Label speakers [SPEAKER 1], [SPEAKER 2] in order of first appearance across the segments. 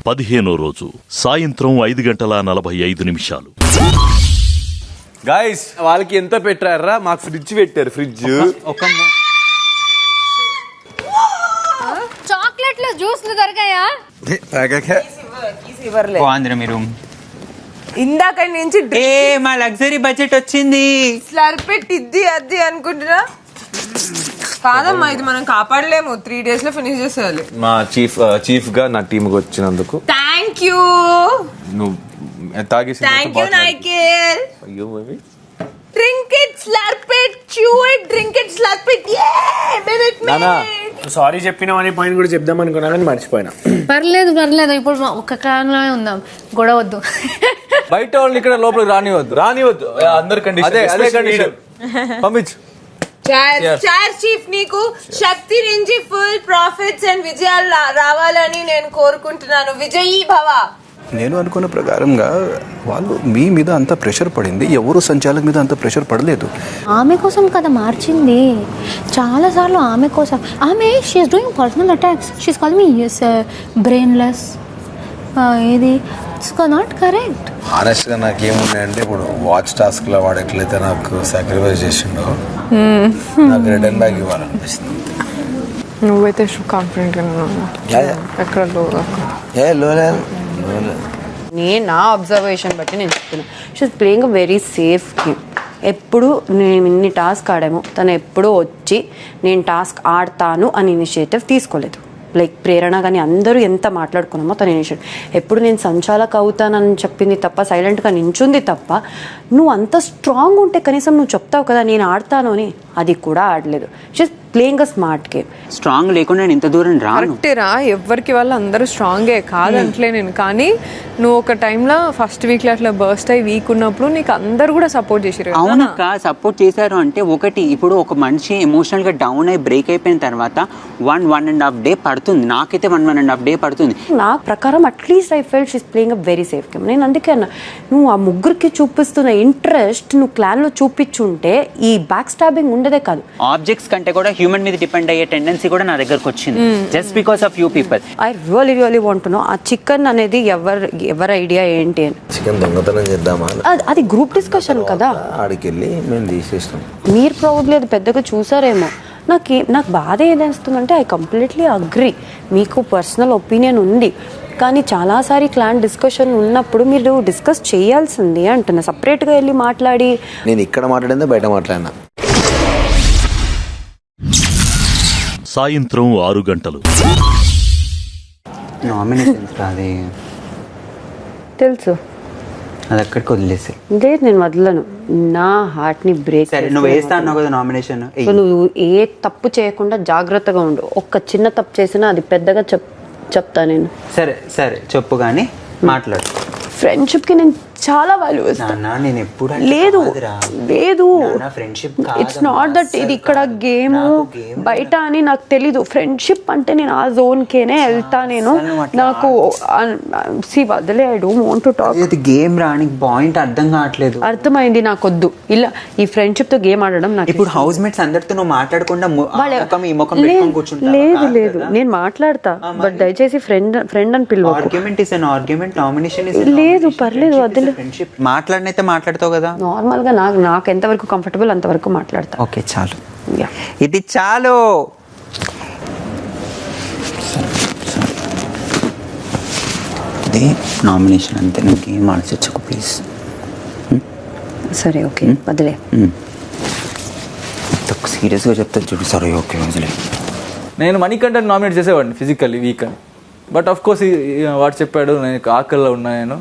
[SPEAKER 1] 15వ రోజు సాయంత్రం 5:45.
[SPEAKER 2] గాయస్ వాళ్ళకి ఎంత పెట్టారా? మాకు ఫ్రిడ్జ్ పెట్టారు. ఫ్రిడ్జ్
[SPEAKER 3] చాక్లెట్లు జ్యూస్లు దొరికాయా?
[SPEAKER 4] మీరు
[SPEAKER 5] ఇందాక నుంచి
[SPEAKER 4] మా లగ్జరీ బడ్జెట్ వచ్చింది.
[SPEAKER 5] స్లర్పెట్ ఇది అది అనుకుంటున్నా. కాదమ్మా, ఇది మనం కాపాడలేము. 3 days లో ఫినిష్ చేసేయాలి.
[SPEAKER 2] మా చీఫ్ గా నా టీమ్ కి వచ్చినందుకు
[SPEAKER 5] థ్యాంక్ యూ.
[SPEAKER 2] నువ్వు తాగేసి
[SPEAKER 5] థ్యాంక్ యూ నైకేల్.
[SPEAKER 2] అయ్యో baby,
[SPEAKER 5] drink it, slurp it, chew it, drink it, slurp it.
[SPEAKER 6] నానా సారీ చెప్పినాం అనే పాయింట్ కూడా చెప్దాం అనుకున్నా కానీ మర్చిపోయినా.
[SPEAKER 3] పర్లేదు ఇప్పుడు ఒక కారణమే ఉందాం, గొడవద్దు.
[SPEAKER 2] బయట వాళ్ళని ఇక్కడ లోపలికి రానివద్దు. అందరి కండిషన్ అదే కండిషన్. పంపించు.
[SPEAKER 5] చార్ చీఫ్, నీకు శక్తి నుంచి ఫుల్ ప్రాఫిట్స్ అండ్ విజయాలు రావాలని నేను కోరుకుంటున్నాను. విజయీ భవ.
[SPEAKER 7] నేను అనుకున్న ప్రకారంగా వాళ్ళు మీ మీద అంత ప్రెషర్ పడింది, ఎవరు సంచాలక్ మీద అంత ప్రెషర్ పడలేదు.
[SPEAKER 3] ఆమె కోసం కదా మార్చింది చాలాసార్లు. ఆమె కోసం she's doing personal attacks. She's call me brainless. ఇది ఇట్స్ నాట్ కరెక్ట్.
[SPEAKER 8] ఆనెస్ట్గా నాకేమున్నాయంటే, ఇప్పుడు వాచ్ టాస్క్ లో వాడు ఎట్లయితే నాకు సాక్రిఫైస్ చేసిండో నాకు రిటర్న్ బ్యాక్ ఇవ్వాలనిపిస్తుంది.
[SPEAKER 5] నువ్వైతే కాన్ఫిడెంట్ ఎక్కడ
[SPEAKER 9] నేను నా అబ్జర్వేషన్ బట్టి నేను చెప్తున్నా, she's playing a very safe game. ఎప్పుడు నేను ఇన్ని టాస్క్ ఆడాము, తను ఎప్పుడూ వచ్చి నేను టాస్క్ ఆడతాను అని ఇనిషియేటివ్ తీసుకోలేదు. లైక్ ప్రేరణ కానీ అందరూ ఎంత మాట్లాడుకున్నామో తన ఇనిషియేటివ్. ఎప్పుడు నేను సంచాలక్ అవుతానని చెప్పింది తప్ప, సైలెంట్గా నించుంది తప్ప. నువ్వు అంత స్ట్రాంగ్ ఉంటే కనీసం నువ్వు చెప్తావు కదా నేను ఆడతాను అని, అది కూడా ఆడలేదు. She's playing a smart game.
[SPEAKER 4] Strong లేకుండా నేను ఇంత దూరం
[SPEAKER 5] కరెక్టేరా, ఎవరికి వాళ్ళు అందరూ స్ట్రాంగే కాదంటలే నేను. కానీ నువ్వు ఒక టైంలో ఫస్ట్ వీక్ లో అట్లా బర్స్ట్ అయ్యి వీక్ ఉన్నప్పుడు నీకు అందరు కూడా సపోర్ట్ చేసారు.
[SPEAKER 4] అవునక్క, సపోర్ట్ చేశారు అంటే ఒకటి, ఇప్పుడు ఒక మనిషి ఎమోషనల్ గా డౌన్ అయి బ్రేక్ అయిపోయిన తర్వాత 1.5 day పడుతుంది. నాకైతే 1.5 day పడుతుంది.
[SPEAKER 9] నా ప్రకారం at least I felt she's playing a very safe game. నేను అందుకే అన్నా, నువ్వు ఆ ముగ్గురికి చూపిస్తున్న ఇంట్రెస్ట్ నువ్వు క్లాన్ లో చూపించుంటే ఈ బ్యాక్ స్టాబింగ్ ఉండదే కాదు.
[SPEAKER 4] ఆబ్జెక్ట్స్ కంటే కూడా హ్యూమన్ మీద డిపెండ్ అయ్యే టెండెన్సీ కూడా నా దగ్గరకు వచ్చింది, just because of you people.
[SPEAKER 9] I really want to know, ఆ చికెన్ అనేది ఎవరి ఐడియా ఏంటి అని.
[SPEAKER 8] చికెన్ దొంగతనం చేద్దామా?
[SPEAKER 9] అది గ్రూప్ డిస్కషన్ కదా,
[SPEAKER 8] ఆడికెళ్ళి మేము తీసేస్తాం.
[SPEAKER 9] మీరు ప్రాబబ్లీ అది పెద్దగా చూసారేమో. నాకు బాధ ఏదేస్తుందంటే, ఐ కంప్లీట్లీ అగ్రీ, మీకు పర్సనల్ ఒపీనియన్ ఉంది. కానీ చాలాసారి క్లాన్ డిస్కషన్ ఉన్నప్పుడు మీరు డిస్కస్ చేయాల్సింది అంటున్నా, సపరేట్గా వెళ్ళి మాట్లాడి.
[SPEAKER 8] నేను ఇక్కడ మాట్లాడిందే బయట మాట్లాడినా.
[SPEAKER 1] సాయంత్రం 6 గంటలు.
[SPEAKER 4] నామినేషన్స్ రాదే
[SPEAKER 9] తెలుసు,
[SPEAKER 4] అది అక్కడికి వదిలేసి.
[SPEAKER 9] లేదు నేను వదలను, నా హార్ట్ ని బ్రేక్.
[SPEAKER 4] సరే, నువ్వు వేస్తా అన్నావు కదా నామినేషన్.
[SPEAKER 9] నువ్వు ఏ తప్పు చేయకుండా జాగ్రత్తగా ఉండు. ఒక్క చిన్న తప్పు చేసినా అది పెద్దగా చెప్తా నేను.
[SPEAKER 4] సరే చెప్పు కానీ మాట్లాడు.
[SPEAKER 9] ఫ్రెండ్షిప్ కి నేను చాలా వాల్యూ ఇస్తాను.
[SPEAKER 4] నేను ఎప్పుడు
[SPEAKER 9] లేదు
[SPEAKER 4] ఫ్రెండ్షిప్
[SPEAKER 9] ఇట్స్ నాట్ దట్ ఇది ఇక్కడ గేమ్ బయట అని నాకు తెలీదు. ఫ్రెండ్షిప్ అంటే నేను ఆ జోన్ కేనే వెళ్తా. నేను నాకు వదిలే, I don't want to talk.
[SPEAKER 4] Game రానికి పాయింట్ అర్థం కావట్లేదు.
[SPEAKER 9] అర్థమైంది, నాకొద్దు ఇలా ఈ ఫ్రెండ్షిప్ తో గేమ్ ఆడడం. నాకు
[SPEAKER 4] ఇప్పుడు హౌస్ మేట్స్ అందరితో నువ్వు మాట్లాడకుండా
[SPEAKER 9] లేదు నేను మాట్లాడతా, బట్ దయచేసి ఫ్రెండ్ అని పిలువ.
[SPEAKER 4] Argument is an argument, nomination is
[SPEAKER 9] లేదు పర్లేదు వదిలే.
[SPEAKER 4] మాట్లాడినైతే మాట్లాడతావు కదా
[SPEAKER 9] నార్మల్ గా. నాకు ఎంతవరకు కంఫర్టబుల్ అంతవరకు మాట్లాడతా.
[SPEAKER 4] ఓకే చాలు, ఇది చాలు. నామినేషన్ అంతే, నాకు ఏం ఆలోచించకు ప్లీజ్.
[SPEAKER 9] సరే ఓకే వదిలే.
[SPEAKER 4] సీరియస్గా చెప్తా చూడు. సరే ఓకే వదిలే.
[SPEAKER 2] నేను మనీ కంటెంట్ నామినేట్ చేసేవాడిని ఫిజికల్లీ వీక్ అని. బట్ ఆఫ్ కోర్స్ వాడు చెప్పాడు నేను ఆకలిలో ఉన్నా, నేను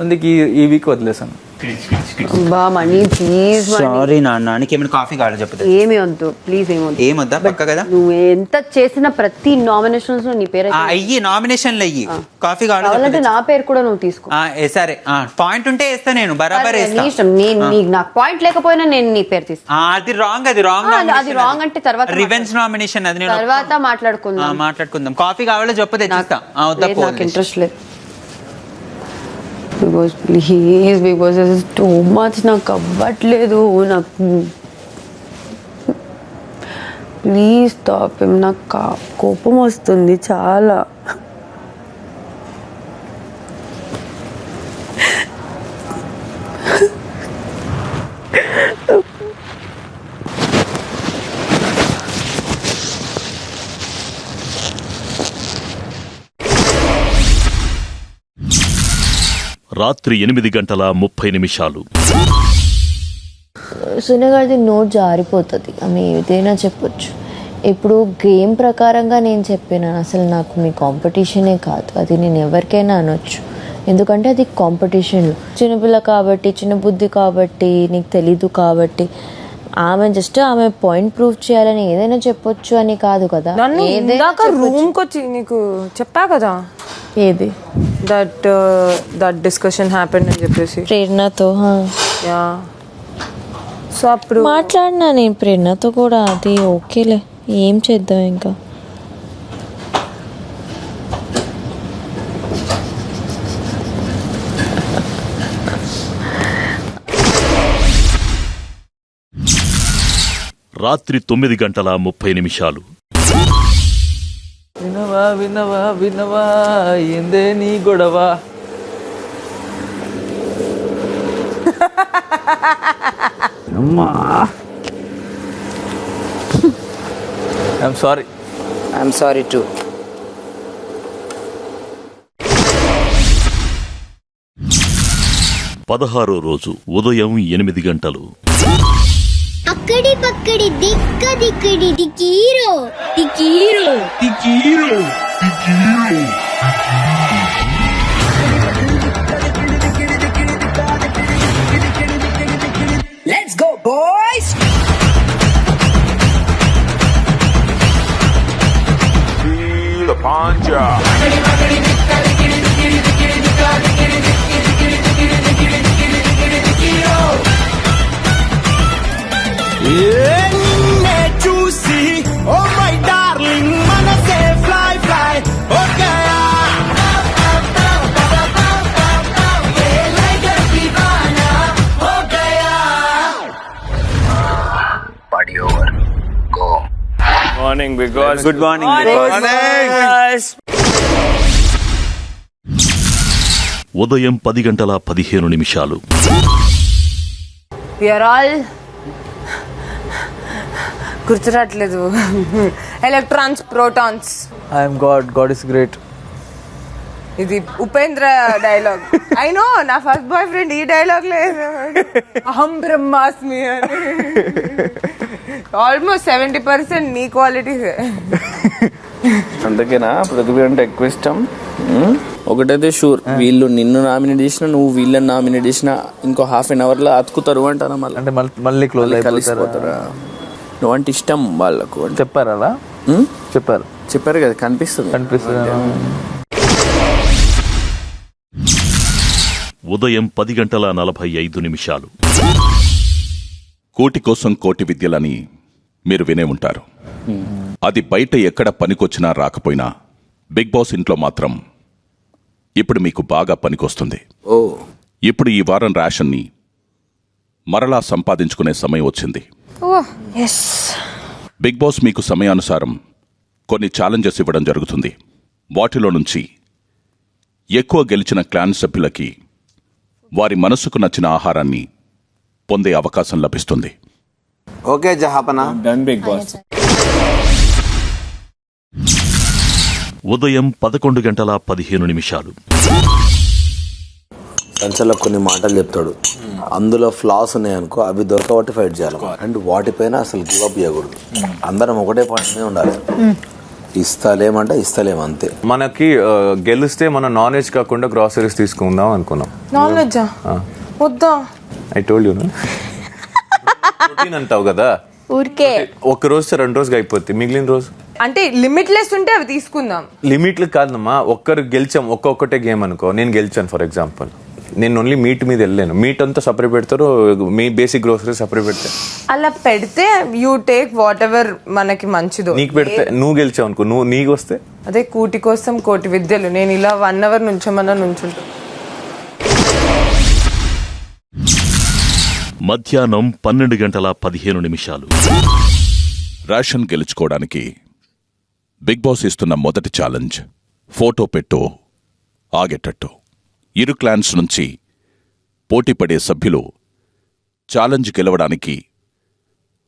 [SPEAKER 2] అందుకే ఈ వీక్ వదిలేసాను.
[SPEAKER 9] Money please.
[SPEAKER 4] సారీ నాన్న, నీకేమైనా కాఫీ కావాలి చెప్పదు.
[SPEAKER 9] ఏమి వద్దు ప్లీజ్,
[SPEAKER 4] ఏమొద్దా పక్క కదా.
[SPEAKER 9] నువ్వు ఎంత చేసిన ప్రతి నామినేషన్స్ లో నీ పేరు
[SPEAKER 4] అయ్యి, నామినేషన్లు అయ్యి. కాఫీ
[SPEAKER 9] కావాలంటే నా పేరు కూడా నువ్వు తీసుకో.
[SPEAKER 4] సరే పాయింట్ ఉంటే వేస్తా, నేను బరాబర్
[SPEAKER 9] నాకు పాయింట్ లేకపోయినా నేను నీ పేరు తీస్తా.
[SPEAKER 4] అది రాంగ్ అది
[SPEAKER 9] రాంగ్ అంటే తర్వాత
[SPEAKER 4] రివెంజ్ నామినేషన్, అది
[SPEAKER 9] తర్వాత మాట్లాడుకుందాం.
[SPEAKER 4] కాఫీ కావాలో చెప్పు తెచ్చిస్తా.
[SPEAKER 9] నాకు ఇంట్రెస్ట్ లేదు. బికాస్ టూ మచ్, నాకు అవ్వట్లేదు. నాకు ప్లీజ్ స్టాప్. నాకు కోపం వస్తుంది చాలా.
[SPEAKER 1] రాత్రి 8:30
[SPEAKER 10] సునగారిది నోట్ జారిపోతుంది, ఆమె ఏదైనా చెప్పొచ్చు. ఇప్పుడు గేమ్ ప్రకారంగా నేను చెప్పినాను, అసలు నాకు మీ కాంపిటీషనే కాదు, అది నేను ఎవరికైనా అనొచ్చు. ఎందుకంటే అది కాంపిటీషన్. చిన్నపిల్ల కాబట్టి, చిన్న బుద్ధి కాబట్టి, నీకు తెలీదు కాబట్టి, ఆమె జస్ట్ ఆమె పాయింట్ ప్రూవ్ చేయాలని ఏదైనా చెప్పొచ్చు అని కాదు కదా.
[SPEAKER 5] రూమ్కి వచ్చి నీకు చెప్పా కదా
[SPEAKER 10] ఏది
[SPEAKER 5] దట్ డిస్కషన్ హ్యాపెండ్ అని చెప్పేసి
[SPEAKER 10] ప్రేరణతో
[SPEAKER 5] యా. సో అప్పుడు
[SPEAKER 10] మాట్లాడినా నేను ప్రేరణతో కూడా, అది ఓకేలే, ఏం చేద్దాం ఇంకా.
[SPEAKER 1] రాత్రి 9:30
[SPEAKER 2] వినవా వినవా వినవా ఏందే నీ గొడవ. I'm sorry
[SPEAKER 4] to.
[SPEAKER 1] రోజు ఉదయం 8
[SPEAKER 3] అక్కడి పక్కడి దిక్క దిక్కడి దికీరో దికీరో దికీరో దికీరో.
[SPEAKER 11] Let's go boys. Feel the panja. నిన్నే చూసి ఓ మై డార్లింగ్ మనసే fly fly okay
[SPEAKER 8] party over go.
[SPEAKER 6] Morning because
[SPEAKER 4] good morning.
[SPEAKER 1] ఉదయం 10:15
[SPEAKER 5] వీఆర్ ఆల్ గుర్తురాట్లేదు. Electrons, protons.
[SPEAKER 2] I'm God is great.
[SPEAKER 5] ఇది ఉపేంద్ర డైలాగ్. ఐ నో, నా ఫస్ట్ బాయ్ ఫ్రెండ్ ఈ dialogue లేదు, అహం బ్రహ్మాస్మి అని. ఆల్మోస్ట్ 70% నీ క్వాలిటీస్.
[SPEAKER 6] అందుకేనా పృథ్వీ అంటే ఎక్కువ ఇష్టం. ఒకటైతే షూర్, వీళ్ళు నిన్ను నామినేట్ చేసినా, నువ్వు వీళ్ళని నామినేట్ చేసినా ఇంకో హాఫ్-an-hour లో అతుకుతారు అంటారా మళ్ళీ,
[SPEAKER 2] అంటే మళ్ళీ క్లోజ్
[SPEAKER 6] కలిసిపోతారా? నువ్వంటే ఇష్టం వాళ్ళకు అని
[SPEAKER 2] చెప్పారు. అలా చెప్పారు
[SPEAKER 6] కదా, కనిపిస్తుంది.
[SPEAKER 1] ఉదయం 10:45
[SPEAKER 12] కోటి కోసం కోటి విద్యలని మీరు వినే ఉంటారు. అది బయట ఎక్కడ పనికొచ్చినా రాకపోయినా బిగ్ బాస్ ఇంట్లో మాత్రం ఇప్పుడు మీకు బాగా పనికొస్తుంది. ఇప్పుడు ఈ వారం రేషన్ని మరలా సంపాదించుకునే సమయం వచ్చింది. బిగ్ బాస్ మీకు సమయానుసారం కొన్ని ఛాలెంజెస్ ఇవ్వడం జరుగుతుంది. వాటిలో నుంచి ఎక్కువ గెలిచిన క్లాన్ సభ్యులకి వారి మనసుకు నచ్చిన ఆహారాన్ని పొందే అవకాశం లభిస్తుంది.
[SPEAKER 8] ఓకే జహాపనా,
[SPEAKER 6] డన్ బిగ్ బాస్.
[SPEAKER 1] ఉదయం 11:15
[SPEAKER 8] సంచలో కొన్ని మాటలు చెప్తాడు, అందులో ఫ్లాస్ ఉన్నాయనుకో, అవి దొరకబట్టి ఫైట్ చేయాలి. అండ్ వాటిపైన అసలు గివ్ అప్ చేయకూడదు. అందరం ఒకటే పాయింట్ ఉండాలి. ఇస్తలేమంటే ఇస్తలేం అంతే.
[SPEAKER 13] మనకి గెలిస్తే మనం నాన్ వెజ్ కాకుండా గ్రాసరీస్ తీసుకుందాం అనుకున్నాం.
[SPEAKER 5] నాన్ వెజ్జా వద్దా?
[SPEAKER 13] ఐ టోల్డ్ యూ ప్రోటీన్ అంటావు కదా,
[SPEAKER 5] ఊరికే
[SPEAKER 13] ఒక రోజు 2 రోజుగా అయిపోద్ది, మిగిలిన రోజు
[SPEAKER 5] అంటే లిమిట్లెస్ ఉంటే అవి తీసుకుందాం.
[SPEAKER 13] లిమిట్లు కాదమ్మా, ఒక్కరు గెలిచాం, ఒక్కొక్కటే గేమ్ అనుకో, నేను గెలిచాను ఫర్ ఎగ్జాంపుల్, నేను ఓన్లీ మీట్ మీద వెళ్ళాను, మీట్ అంతా సపరేట్ పెడతారు, మీ బేసిక్ గ్రోసరీ సపరేట్ పెడతారు.
[SPEAKER 5] అలా పెడితే యూ టేక్ వాట్ ఎవర్ మనకి మంచిదో.
[SPEAKER 13] నీకు పెడితే నువ్వు గెలిచావు అనుకో, నీకు వస్తే
[SPEAKER 5] అదే కూటి కోసం కోటి విద్యలు. నేను ఇలా 1 hour నుంచోమన్నా నుంచుంటా.
[SPEAKER 1] మధ్యాహ్నం 12:15
[SPEAKER 12] రేషన్ గెలుచుకోవడానికి బిగ్ బాస్ ఇస్తున్న మొదటి ఛాలెంజ్ ఫోటో పెట్టో ఆగేటట్టు. ఇరు క్లాన్స్ నుంచి పోటీపడే సభ్యులు ఛాలెంజ్ గెలవడానికి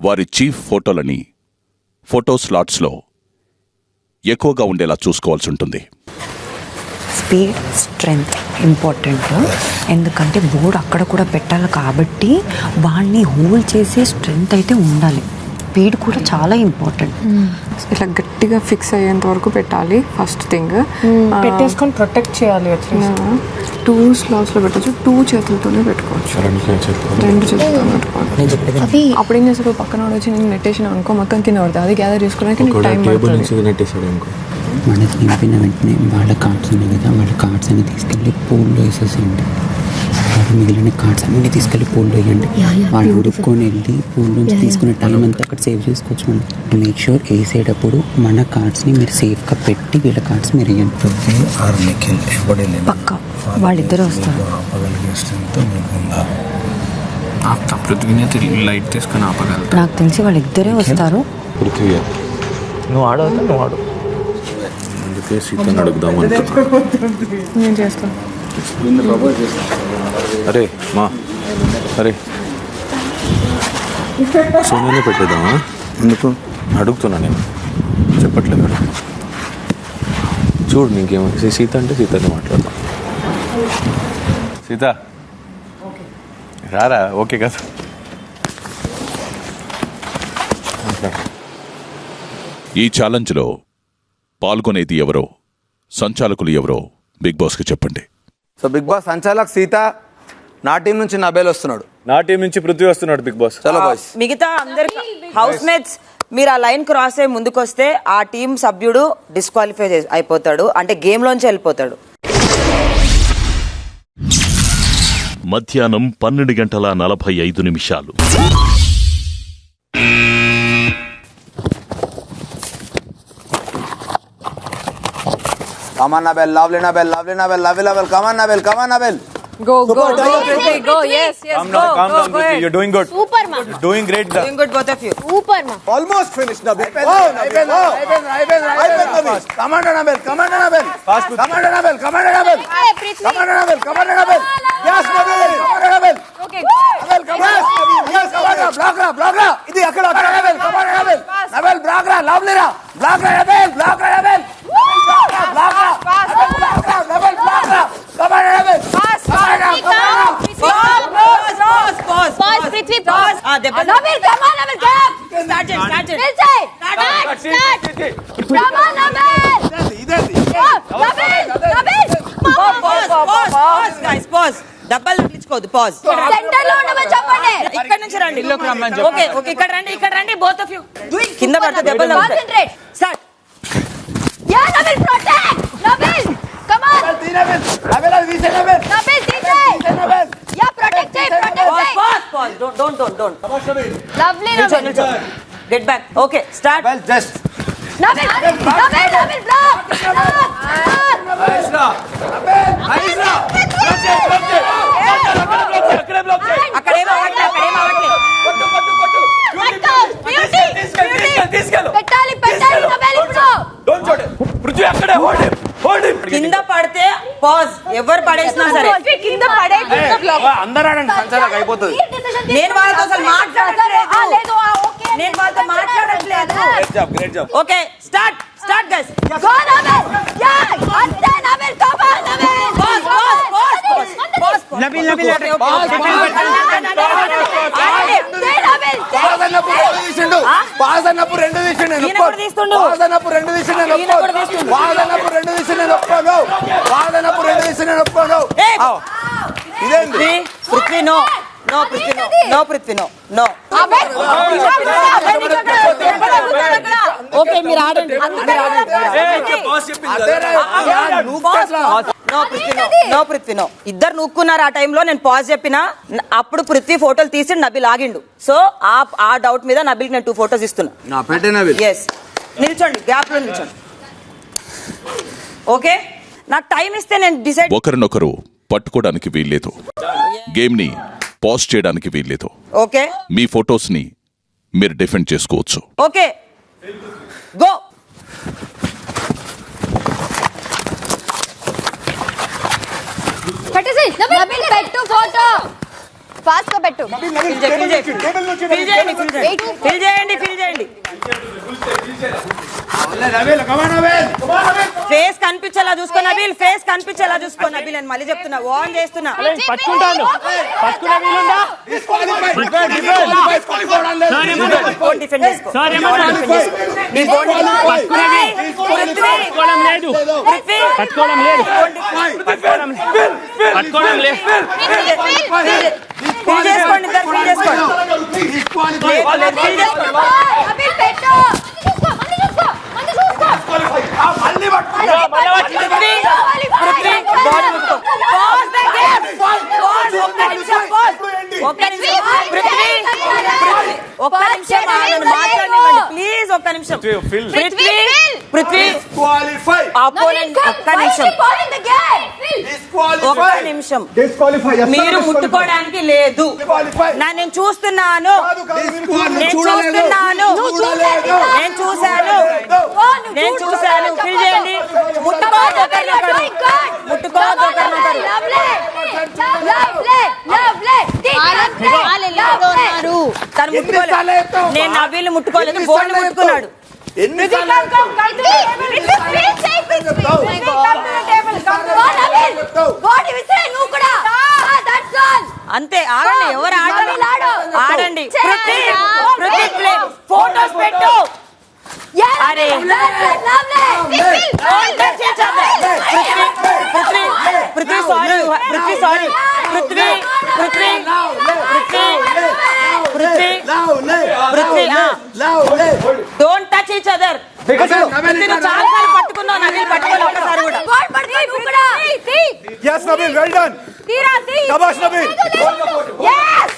[SPEAKER 12] వారి చీఫ్ ఫోటోలని ఫోటో స్లాట్స్లో ఎక్కువగా ఉండేలా చూసుకోవాల్సి ఉంటుంది.
[SPEAKER 9] Speed strength important. ఎందుకంటే బోర్డు అక్కడ కూడా పెట్టాలి కాబట్టి వాడిని హోల్డ్ చేసే స్ట్రెంగ్త్ అయితే ఉండాలి. స్పీడ్ కూడా చాలా ఇంపార్టెంట్.
[SPEAKER 5] ఇట్లా గట్టిగా ఫిక్స్ అయ్యేంత వరకు పెట్టాలి ఫస్ట్ థింగ్.
[SPEAKER 14] పెట్టేసుకొని ప్రొటెక్ట్ చేయాలి.
[SPEAKER 5] 2 స్లాట్స్లో పెట్టచ్చు, 2 చేతులతోనే పెట్టుకోవచ్చు, 2 చేతులతో పెట్టుకోవాలి. అప్పుడు ఏం చేస్తాడు, పక్కన వచ్చి నేను నెట్టేసిన అనుకో మొత్తం కింద పడుతుంది. అది గ్యాదర్ చేసుకోవడానికి టైం పడుతుంది.
[SPEAKER 4] మనకి నింపిన వెంటనే వాళ్ళ కార్డ్స్ ఉన్నాయి కదా, వాళ్ళ కార్డ్స్ అన్ని తీసుకెళ్ళి పూల్లో వేసేసేయండి. వాడు మిగిలిన కార్డ్స్ అన్ని తీసుకెళ్ళి పూల్లో వేయండి. వాళ్ళు ఉడుక్కొని వెళ్ళి పూల్ నుంచి తీసుకునే టైం అంతా అక్కడ సేవ్ చేసుకోవచ్చు. మనం మేక్ షూర్ వేసేటప్పుడు మన కార్డ్స్ని మీరు సేఫ్గా పెట్టి వీళ్ళ కార్డ్స్ మీరు వేయండి.
[SPEAKER 9] పక్కా వాళ్ళిద్దరూ వస్తారు.
[SPEAKER 6] లైట్ తీసుకుని ఆపగలరు.
[SPEAKER 9] నాకు తెలిసి వాళ్ళిద్దరే వస్తారు.
[SPEAKER 2] నువ్వు ఆడవుతా, నువ్వు ఆడు.
[SPEAKER 13] అందుకే సీతను అడుగుదాం
[SPEAKER 5] నేను చేస్తాను.
[SPEAKER 13] అరే మా అరే సోనియానే పెట్టేద్దామా? ఎందుకు అడుగుతున్నా, నేను చెప్పట్లేదు. చూడు నీకేమో సీత అంటే సీతతో మాట్లాడదాం. సీత రారా, ఓకే కదా?
[SPEAKER 12] ఈ ఛాలెంజ్లో పాల్గొనేది ఎవరో, సంచాలకులు ఎవరో బిగ్ బాస్కి చెప్పండి.
[SPEAKER 8] సో బిగ్ బాస్ సంచాలక్ సీత, నా టీం నుంచి నబేల్ వస్తున్నాడు,
[SPEAKER 13] నా టీం నుంచి పృథ్వీ వస్తున్నాడు. బిగ్ బాస్
[SPEAKER 8] చలో బాయ్స్.
[SPEAKER 15] మిగతా అందరు హౌస్ మేట్స్ మీరు ఆ లైన్ క్రాస్ అయ్యి ముందుకొస్తే ఆ టీం సభ్యుడు డిస్క్వాలిఫై అయిపోతాడు, అంటే గేమ్ లోంచి వెళ్ళిపోతాడు.
[SPEAKER 1] మధ్యాహ్నం 12:45.
[SPEAKER 8] Come on, Nabel, lovely Nabel, lovely Nabel, lovely Nabel, come on Nabel, come on Nabel.
[SPEAKER 5] Go, yes,
[SPEAKER 13] Calm down, Prithvi. You're doing good.
[SPEAKER 3] Super ma.
[SPEAKER 13] Doing great.
[SPEAKER 15] Doing good, both of you.
[SPEAKER 3] Super ma.
[SPEAKER 8] Almost finished Nabel. Nabel. Come on Nabel, come on Nabel.
[SPEAKER 13] Fast,
[SPEAKER 8] come on Nabel, come on Nabel. Come on Nabel, come on Nabel. Yes Nabel, come on Nabel.
[SPEAKER 5] Okay.
[SPEAKER 8] Nabel, come on. Yes, come on, block ra. Idi akkada Nabel, come on Nabel. Nabel, block ra, lovely ra. Block ra Nabel, block ra Nabel. Block ra. Nabel, block ra. Come on Nabel.
[SPEAKER 3] Pause, Prithvi, pause. Nabel, come on, Nabel, get up.
[SPEAKER 15] Start it.
[SPEAKER 3] Will say. Start. Come on, Nabel.
[SPEAKER 15] Pause, guys, pause. డబ్బాలు తగిలించుకోవద్దు. Pause.
[SPEAKER 3] Centre లో ఉండమని చెప్పండి.
[SPEAKER 15] ఇక్కడ నుంచి రండి. Okay ఇక్కడ రండి both of you. కింద పడితే దెబ్బలు
[SPEAKER 3] కాన్సంట్రేట్.
[SPEAKER 15] స్టార్ట్.
[SPEAKER 3] యా Nabeel protect. Nabeel come on.
[SPEAKER 8] Nabel, తీసే Nabel.
[SPEAKER 3] నబిల్ తీసే. యా ప్రొటెక్ట్ చేయి.
[SPEAKER 15] Pause. Don't.
[SPEAKER 3] Lovely Nabeel.
[SPEAKER 15] Get back. Okay start.
[SPEAKER 8] Nabel, just.
[SPEAKER 3] Nabeel block.
[SPEAKER 15] అక్కడేమో
[SPEAKER 3] పెట్టాలి నబిల్ ఇప్పుడు.
[SPEAKER 15] కింద పడితే పాజ్. ఎవరు పడేసినా సరే
[SPEAKER 3] కింద పడే.
[SPEAKER 8] అందరూ ఆడండి, సంచాలక్ అయిపోతుంది.
[SPEAKER 15] నేను వాళ్ళతో అసలు మాట్లాడట్లేదు.
[SPEAKER 8] Great job.
[SPEAKER 15] Okay start guys.
[SPEAKER 3] Go Nabeel. Yeah అంతే Nabeel come on Nabeel.
[SPEAKER 15] Pause. Nabeel
[SPEAKER 8] pause అన్నప్పుడు రెండు తీసిండు. ఇదేంటి
[SPEAKER 15] పృథ్వీ? నో పృథ్వీ. ఓకే మీరు ఆడండి. నో పృథ్వీ. ఇద్దరు నూక్కున్నారు ఆ టైంలో. నేను పాజ్ చెప్పిన అప్పుడు పృథ్వీ ఫోటోలు తీసి నబిల్ ఆగిండు. సో ఆ డౌట్ మీద నబిల్ నేను 2 ఫోటోస్ ఇస్తున్నా. ఎస్, నిల్చోండి, గ్యాప్ లో నిల్చోండి. ఓకే, నాకు టైం ఇస్తే నేను డిసైడ్.
[SPEAKER 12] ఒకరినొకరు పట్టుకోవడానికి వీల్లేదు, గేమ్ ని పాజ్ చేయడానికి వీల్లేదు.
[SPEAKER 15] ఓకే,
[SPEAKER 12] మీ ఫొటోస్ ని మీరు డిఫెండ్ చేసుకోవచ్చు.
[SPEAKER 15] Okay go.
[SPEAKER 3] పెట్టేసి నబిల్ పెట్టు ఫోటో. ఫాస్ట్ గా పెట్టు.
[SPEAKER 15] ఫిల్ చేయండి.
[SPEAKER 8] Nabeel, come on, Nabel.
[SPEAKER 15] Face కనిపించేలా చూసుకో నబీల్, ఫేస్ కనిపించేలా చూసుకో నబీల్. నేను మళ్ళీ చెప్తున్నా, వార్న్ చేస్తున్నా. డిఫెండ్ చేసుకో. ప్లీజ్ ఒక్క నిమిషం. మీరు ముట్టుకోవడానికి లేదు. నేను చూస్తున్నాను, నేను చూశాను. ఫీల్ చేయండి. నేను నబీల్ ముట్టుకోలేదు, బోర్డు ముట్టుకున్నాడు. అంతే, ఆడండి. ఎవరు ఆడండి. ఫోటోస్ పెట్టు. అరే Prithvi sorry, Prithvi sorry, Prithvi Prithvi Prithvi Prithvi don't touch each other. చాలా సార్లు పట్టుకున్నావు, నబీల్ పట్టుకోవాలి ఒకసారి కూడా.
[SPEAKER 8] Yes, Nabil, well done. Shabash, Nabil.
[SPEAKER 15] Yes.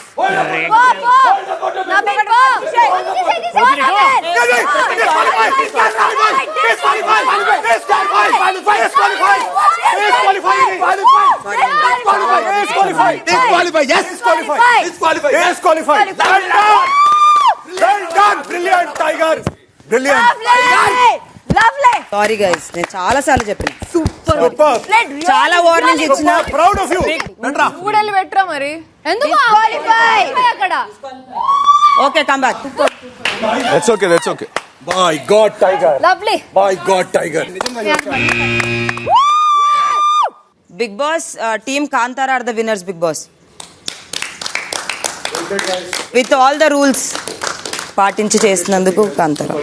[SPEAKER 8] Disqualified. Well done. Brilliant, Tiger.
[SPEAKER 15] Sorry guys, నేను చాలా సార్లు చెప్పిన. సూపర్, చాలా వార్నింగ్ ఇచ్చిన.
[SPEAKER 8] Proud of you.
[SPEAKER 5] ఊడలు పెట్టరా మరి.
[SPEAKER 3] ఎందుకు అక్కడ?
[SPEAKER 15] Okay, come back.
[SPEAKER 13] That's okay.
[SPEAKER 8] By God, Tiger.
[SPEAKER 3] Lovely.
[SPEAKER 8] By God, Tiger.
[SPEAKER 15] Big boss team Kantara are the winners. Big boss with all the rules పాటించి చేసినందుకు కాంతారా.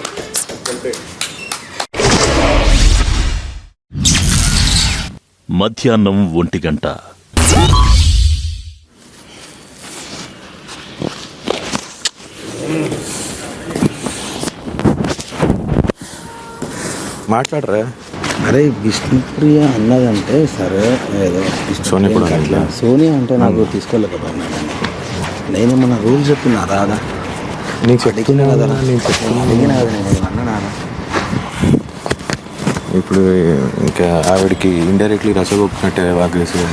[SPEAKER 1] మధ్యాహ్నం 1 గంట.
[SPEAKER 13] మాట్లాడరా.
[SPEAKER 16] అరే విష్ణుప్రియ అన్నదంటే సరే, ఏదో సోనియా అంటే నాకు తీసుకోలేకపోయినా. నేనేమన్నా రూల్ చెప్పినా రాదా?
[SPEAKER 13] నీకు చెప్తున్నా కదా,
[SPEAKER 16] అడిగినా కదా నేను అన్నా.
[SPEAKER 13] ఇప్పుడు ఇంకా ఆవిడకి ఇండైరెక్ట్లీ రసగొప్పినట్టే అగ్రెసివ్.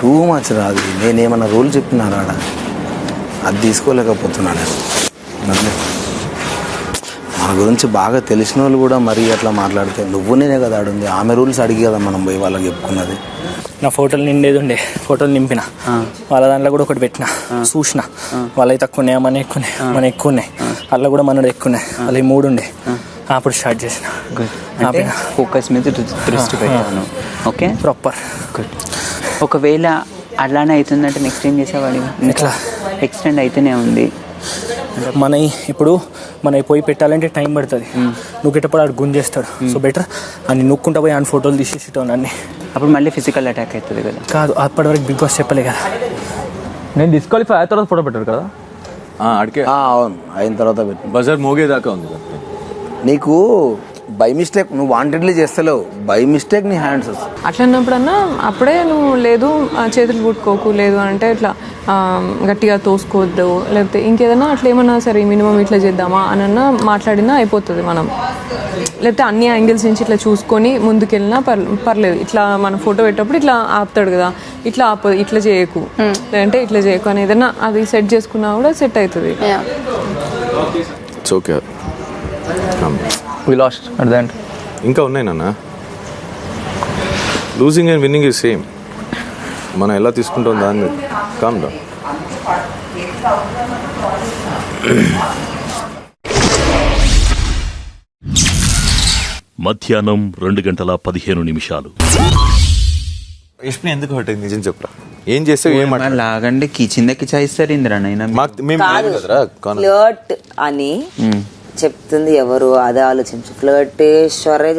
[SPEAKER 16] టూ మచ్ రాదు. నేనేమన్నా రూల్ చెప్పినా రాడా? అది తీసుకోలేకపోతున్నా నేను. మన గురించి బాగా తెలిసిన వాళ్ళు కూడా మరీ అట్లా మాట్లాడితే నువ్వు నేనే కదా ఆడుంది. ఆమె రూల్స్ అడిగి కదా మనం పోయి వాళ్ళకి చెప్పుకున్నది.
[SPEAKER 17] నా ఫోటోలు నిండేది ఉండే, ఫోటోలు నింపిన, వాళ్ళ దాంట్లో కూడా ఒకటి పెట్టిన, చూసిన. వాళ్ళవి తక్కువ ఉన్నాయి, మన ఎక్కువ ఉన్నాయి, మన ఎక్కువ ఉన్నాయి. అలా కూడా మనడు ఎక్కువ ఉన్నాయి. వాళ్ళవి 3 ఉండే. అప్పుడు స్టార్ట్ చేసిన.
[SPEAKER 4] ఫోకస్ మీద దృష్టి పెట్టాను. Okay,
[SPEAKER 17] proper.
[SPEAKER 4] ఒకవేళ అలానే అవుతుందంటే నెక్స్ట్ ఏం చేసేవాడి?
[SPEAKER 17] ఇట్లా
[SPEAKER 4] ఎక్స్టెండ్ అయితేనే ఉంది.
[SPEAKER 17] మన ఇప్పుడు మన పోయి పెట్టాలంటే టైం పడుతుంది. నువ్వుకేటప్పుడు ఆడు గుంజేస్తాడు. సో బెటర్ అని నొక్కుంటా పోయి ఆయన ఫోటోలు తీసేసేటాను అన్ని.
[SPEAKER 4] అప్పుడు మళ్ళీ ఫిజికల్ అటాక్ అవుతుంది కదా.
[SPEAKER 17] కాదు, అప్పటి వరకు బిగ్ బాస్ చెప్పలే కదా.
[SPEAKER 2] నేను డిస్క్వాలిఫై అయిన తర్వాత ఫోటో పెట్టారు కదా.
[SPEAKER 13] అడిగే
[SPEAKER 16] అవును, అయిన తర్వాత పెట్టు.
[SPEAKER 13] బజార్ మోగేదాకా ఉంది కదా.
[SPEAKER 16] నీకు బై మిస్టేక్, నువ్వు వాంటెడ్లీ చేస్తలేవు, బై మిస్టేక్ నీ హ్యాండ్స్ వస్తాయి.
[SPEAKER 5] అట్లా అన్నప్పుడన్నా అప్పుడే నువ్వు లేదు చేతులు పుట్టుకోకు, లేదు అంటే ఇట్లా గట్టిగా తోసుకోవద్దు, లేకపోతే ఇంకేదన్నా అట్లా ఏమన్నా సరే మినిమం ఇట్లా చేద్దామా అని అన్నా మాట్లాడినా అయిపోతుంది. మనం లేకపోతే అన్ని యాంగిల్స్ నుంచి ఇట్లా చూసుకొని ముందుకెళ్ళినా పర్లేదు. ఇట్లా మన ఫోటో పెట్టేటప్పుడు ఇట్లా ఆపుతాడు కదా, ఇట్లా ఇట్లా చేయకు, లేదంటే ఇట్లా చేయకు అని ఏదన్నా అది సెట్ చేసుకున్నా కూడా సెట్ అవుతుంది.
[SPEAKER 13] Okay,
[SPEAKER 2] we lost at the end.
[SPEAKER 13] ఇంకా ఉన్నాయి నాన్న. Losing and winnowing is same. మనం ఎలా తీసుకుంటాం దాని మీద. Calm down.
[SPEAKER 1] మధ్యాహ్నం 2:15.
[SPEAKER 13] యష్మి ఎందుకు హర్ట్ అయింది నిజం చెప్పరా? ఏం చేస్తావు? ఏం
[SPEAKER 4] లాగండి కిందకి చాయిస్తారు ఇంద్రా నైనా
[SPEAKER 15] ఫ్లర్ట్ అని చెప్తుంది ఎవరు? అదే ఆలోచించు. ఫ్లర్టేశ్వరే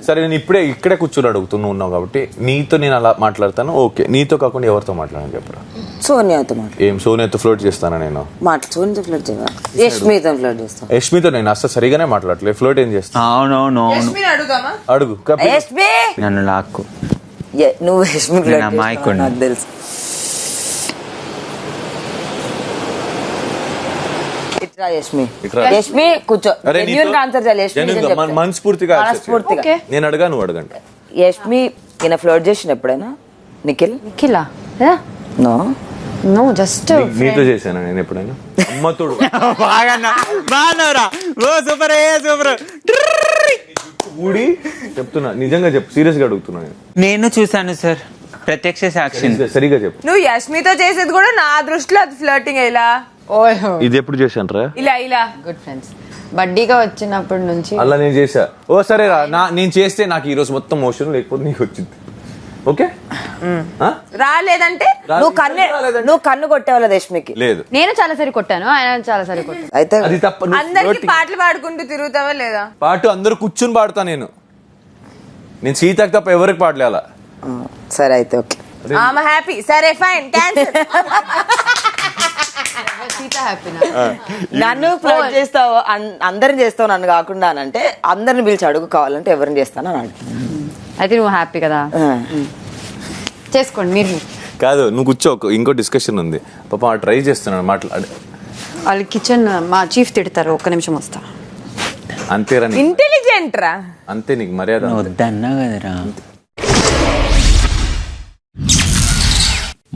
[SPEAKER 13] సరే నేను ఇక్కడే కూర్చొని అడుగుతున్నా ఉన్నావు కాబట్టి నీతో నేను అలా మాట్లాడతాను. ఓకే, నీతో కాకుండా ఎవరితో మాట్లాడని చెప్పరా?
[SPEAKER 15] సోనియాతో
[SPEAKER 13] ఏం సోనియాతో ఫ్లోట్ చేస్తానా నేను?
[SPEAKER 15] సోనియాతో ఫ్లోట్ చేయాలి. యష్మితో ఫ్లోట్ చేస్తాను.
[SPEAKER 13] యష్మితో నేను అసలు సరిగానే మాట్లాడలేదు. ఫ్లోట్ ఏం చేస్తా?
[SPEAKER 4] అవునవును
[SPEAKER 13] అడుగు.
[SPEAKER 15] యష్మి
[SPEAKER 4] నన్ను లాక్కు.
[SPEAKER 15] నువ్వు యష్మి
[SPEAKER 4] నాకు
[SPEAKER 15] తెలుసు. యష్మి కూర్చో.
[SPEAKER 13] మనస్ఫూర్తిగా నేను అడగా, నువ్వు అడగండి.
[SPEAKER 15] యష్మి ఈయన ఫ్లోట్ చేసిన ఎప్పుడైనా? నిఖిలా నో
[SPEAKER 9] నో జస్ట్
[SPEAKER 13] నీతో చేశాను నేను ఎప్పుడైనా? అమ్మతోడు ఊడి చెప్తున్నా, నిజంగా చెప్పు, సీరియస్ గా అడుగుతున్నా.
[SPEAKER 4] నేను చూసాను సార్, ప్రత్యక్ష సాక్షి.
[SPEAKER 13] సరిగా చెప్పు.
[SPEAKER 5] నువ్వు యష్మితో చేసేది కూడా నా దృష్టిలో అది ఫ్లర్టింగ్. ఇలా
[SPEAKER 13] ఇది ఎప్పుడు చేశాను రా?
[SPEAKER 5] ఇలా
[SPEAKER 9] గుడ్ ఫ్రెండ్స్ బడ్డీగా వచ్చినప్పటి నుంచి
[SPEAKER 13] అలా నేను చేసా. ఓ సరే రా, నేను చేస్తే నాకు ఈ రోజు మొత్తం మోషన్, లేకపోతే నీకు వచ్చింది. ఓకే
[SPEAKER 5] రాలేదంటే
[SPEAKER 15] నువ్వు కన్ను కొట్టేవాళ్ళ యష్మికి?
[SPEAKER 13] లేదు,
[SPEAKER 9] నేను చాలా సరి కొట్టాను, ఆయన చాలా సరి కొట్టాను.
[SPEAKER 15] అయితే
[SPEAKER 13] అది తప్ప.
[SPEAKER 5] అందరికి పాటలు పాడుకుంటూ తిరుగుతావా లేదా?
[SPEAKER 13] పాటు అందరు కూర్చుని పాడతా నేను సీతకు తప్ప ఎవరికి పాడలే అలా.
[SPEAKER 15] సరే అయితే ఓకే,
[SPEAKER 5] ఆమె హ్యాపీ. సరే ఫైన్, క్యాన్సిల్.
[SPEAKER 15] నన్ను ఫ్లర్ట్ చేస్తావు, అందరిని చేస్తావు నన్ను కాకుండా అని అంటే అందరిని పిలిచి అడుగు, కావాలంటే ఎవరిని చేస్తాను అని అడుగు.
[SPEAKER 9] అయితే నువ్వు హ్యాపీ కదా, చేసుకోండి మీరు.
[SPEAKER 13] కాదు నువ్వు కూర్చో, ఇంకో డిస్కషన్ ఉంది. పాప ట్రై చేస్తున్నాను మాట్లాడు.
[SPEAKER 9] వాళ్ళు కిచెన్ మా చీఫ్ తిడతారు, ఒక్క నిమిషం వస్తా.
[SPEAKER 13] అంతేరా?
[SPEAKER 5] ఇంటెలిజెంట్ రా,
[SPEAKER 13] అంతే. నీకు మర్యాద
[SPEAKER 4] వద్దన్నా కదరా.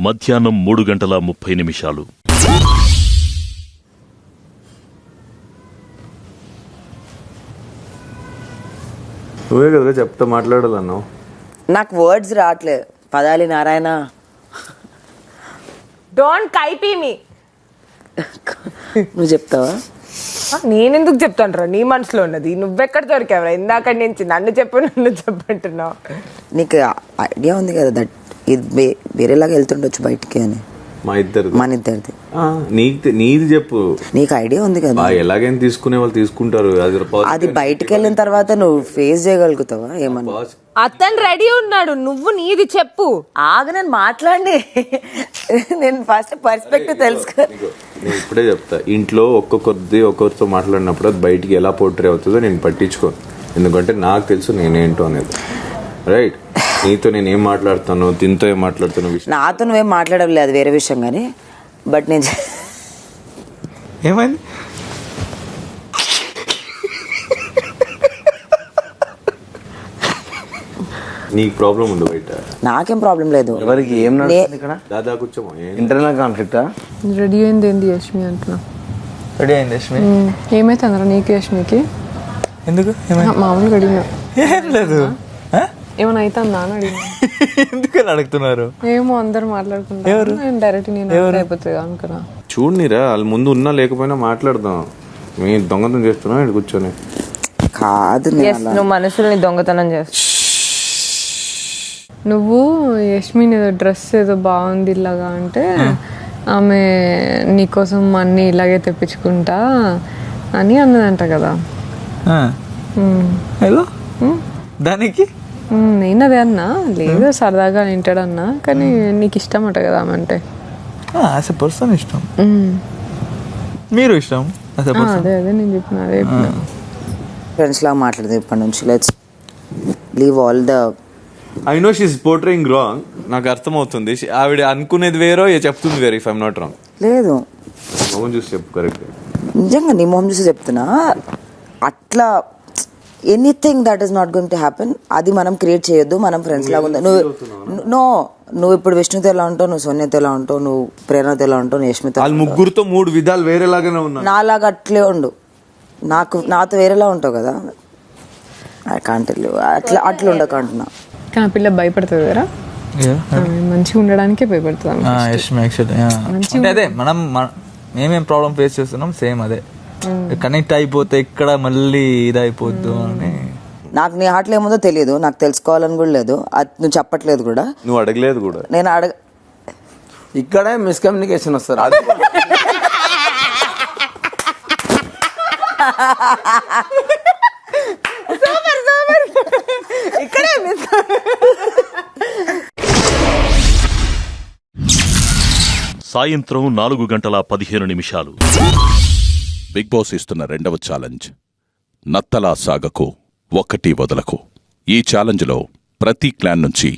[SPEAKER 1] మధ్యాహ్నం 3:30.
[SPEAKER 13] నువ్వే కదా చెప్తా మాట్లాడాలన్నావు.
[SPEAKER 15] నాకు వర్డ్స్ రావట్లేదు. పదాలి నారాయణ.
[SPEAKER 5] డోంట్ కైపీ మీ.
[SPEAKER 15] నువ్వు చెప్తావా?
[SPEAKER 5] నేనెందుకు చెప్తాను రా, నీ మనసులో ఉన్నది. నువ్వెక్కడ దొరికావరా? ఇందాక నుంచి నన్ను చెప్పంటున్నావు.
[SPEAKER 15] నీకు ఐడియా ఉంది కదా దట్ ఇది వేరేలాగా వెళ్తుండొచ్చు బయటికి అని?
[SPEAKER 13] మన ఇద్దరిది. నీది చెప్పు.
[SPEAKER 15] నీకు ఐడియా ఉంది కదా,
[SPEAKER 13] ఎలాగైనా తీసుకునే వాళ్ళు తీసుకుంటారు.
[SPEAKER 15] అది బయటికి వెళ్ళిన తర్వాత నువ్వు ఫేస్ చేయగలుగుతావా ఏమన్నా?
[SPEAKER 5] అతను రెడీ ఉన్నాడు, నువ్వు నీది చెప్పు.
[SPEAKER 15] ఆగు, నేను మాట్లాడి. నేను ఫస్ట్ పర్స్పెక్టివ్ తెలుసుకో.
[SPEAKER 13] నేను ఇప్పుడే చెప్తా, ఇంట్లో ఒక్కొక్కరితో మాట్లాడినప్పుడు అది బయటికి ఎలా పోర్ట్రే అవుతుందో నేను పట్టించుకోను. ఎందుకంటే నాకు తెలుసు నేనేంటో అనేది. రైట్? నీతో నేను ఏం మాట్లాడుతాను, దీంతో ఏం మాట్లాడుతాను విషయం.
[SPEAKER 15] నాతో నువ్వేం మాట్లాడలేదు, అది వేరే విషయం. కానీ బట్ నేను
[SPEAKER 2] ఏమైంది?
[SPEAKER 13] నీకు ప్రాబ్లం ఉంది బయట?
[SPEAKER 15] నాకేం ప్రాబ్లం లేదు.
[SPEAKER 16] ఎవరికి ఏం నడుస్తుంది ఇక్కడ?
[SPEAKER 13] దాదా కూర్చోమో.
[SPEAKER 16] ఇంటర్నల్ కాన్ఫ్లిక్టా?
[SPEAKER 5] రెడీ అయింది ఏంది యష్మి అంటున్నా?
[SPEAKER 2] రెడీ అయింది యష్మి.
[SPEAKER 5] ఏమైతుందిరా నీకు యష్మికి?
[SPEAKER 2] ఎందుకు?
[SPEAKER 5] మామూలుగా అడిగినా.
[SPEAKER 2] ఏం లేదు.
[SPEAKER 5] ఏమైనా అవుతుందా అని అడిగినా.
[SPEAKER 2] ఎందుకని అడుగుతున్నారు?
[SPEAKER 5] ఏమో అందరు మాట్లాడుకుంటారు, డైరెక్ట్ నేను అయిపోతుంది అనుకున్నా.
[SPEAKER 13] చూడనిరా, వాళ్ళ ముందు ఉన్నా లేకపోయినా మాట్లాడదాం. మీ దొంగతనం చేస్తున్నా ఇక్కడ కూర్చొని.
[SPEAKER 15] కాదు,
[SPEAKER 5] నువ్వు మనుషుల్ని దొంగతనం చేస్తా. నువ్వు యష్మిని ఏదో డ్రెస్ ఏదో బాగుంది ఇలాగా అంటే ఆమె నీకోసం అన్ని ఇలాగే తెప్పించుకుంటా అని అన్నదంట కదా.
[SPEAKER 2] దానికి
[SPEAKER 5] నేను అదే అన్నా. లేదు సరదాగా వింటాడన్నా, కానీ నీకు ఇష్టం అంట కదా ఆమె అంటే.
[SPEAKER 2] యాజ్ ఎ పర్సన్ ఇష్టం, మీరు ఇష్టం.
[SPEAKER 5] అదే నేను చెప్పిన అదే
[SPEAKER 15] ఫ్రెండ్స్ లాగా మాట్లాడదు ఇప్పటి నుంచి. Let's leave all the.
[SPEAKER 13] I know she's portraying wrong, నాకు అర్థమవుతుంది. ఆవిడ అనుకునేది వేరో చెప్తుంది వేరే. If I'm not wrong.
[SPEAKER 15] లేదు,
[SPEAKER 13] మొహం చూసి చెప్పు. కరెక్ట్,
[SPEAKER 15] నిజంగా నీ మొహం చూసి చెప్తున్నా. అట్లా anything that is not going to happen అది మనం క్రియేట్ చేయొద్దు. మనం ఫ్రెండ్స్ లాగా ఉందా? నువ్వు ఇప్పుడు విష్ణుతో ఎలా ఉంటావు, నువ్వు సోనియాతో ఎలా ఉంటావు, నువ్వు ప్రేరణతో ఎలా ఉంటావు, నువ్వు యష్మితో.
[SPEAKER 13] వాళ్ళు ముగ్గురుతో 3 విధాలు వేరేలాగానే ఉన్నా.
[SPEAKER 15] నాలాగా అట్లే ఉండు. నాతో వేరేలా ఉంటావు కదా. I can't tell you. అట్లా ఉండకంటున్నా.
[SPEAKER 5] కానీ ఆ పిల్ల భయపడుతుంది కదా, మంచిగా ఉండడానికే భయపడుతుంది.
[SPEAKER 2] అదే మనం ఏమేం ప్రాబ్లం ఫేస్ చేస్తున్నాం సేమ్ అదే. కనెక్ట్ అయిపోతే ఇక్కడ మళ్ళీ ఇదైపోద్దు అని.
[SPEAKER 15] నాకు నీ హార్ట్లో ఏముందో తెలియదు, నాకు తెలుసుకోవాలని కూడా లేదు, అది నువ్వు చెప్పట్లేదు కూడా,
[SPEAKER 13] నువ్వు అడగలేదు కూడా.
[SPEAKER 15] నేను
[SPEAKER 16] ఇక్కడే మిస్కమ్యూనికేషన్ వస్తారు. అది
[SPEAKER 15] ఇక్కడే
[SPEAKER 1] సాయంత్రం 4:15
[SPEAKER 12] బిగ్ బాస్ ఇస్తున్న రెండవ ఛాలెంజ్ నత్తలా సాగకు ఒక్కటి వదలకు. ఈ ఛాలెంజ్లో ప్రతి క్లాన్ నుంచి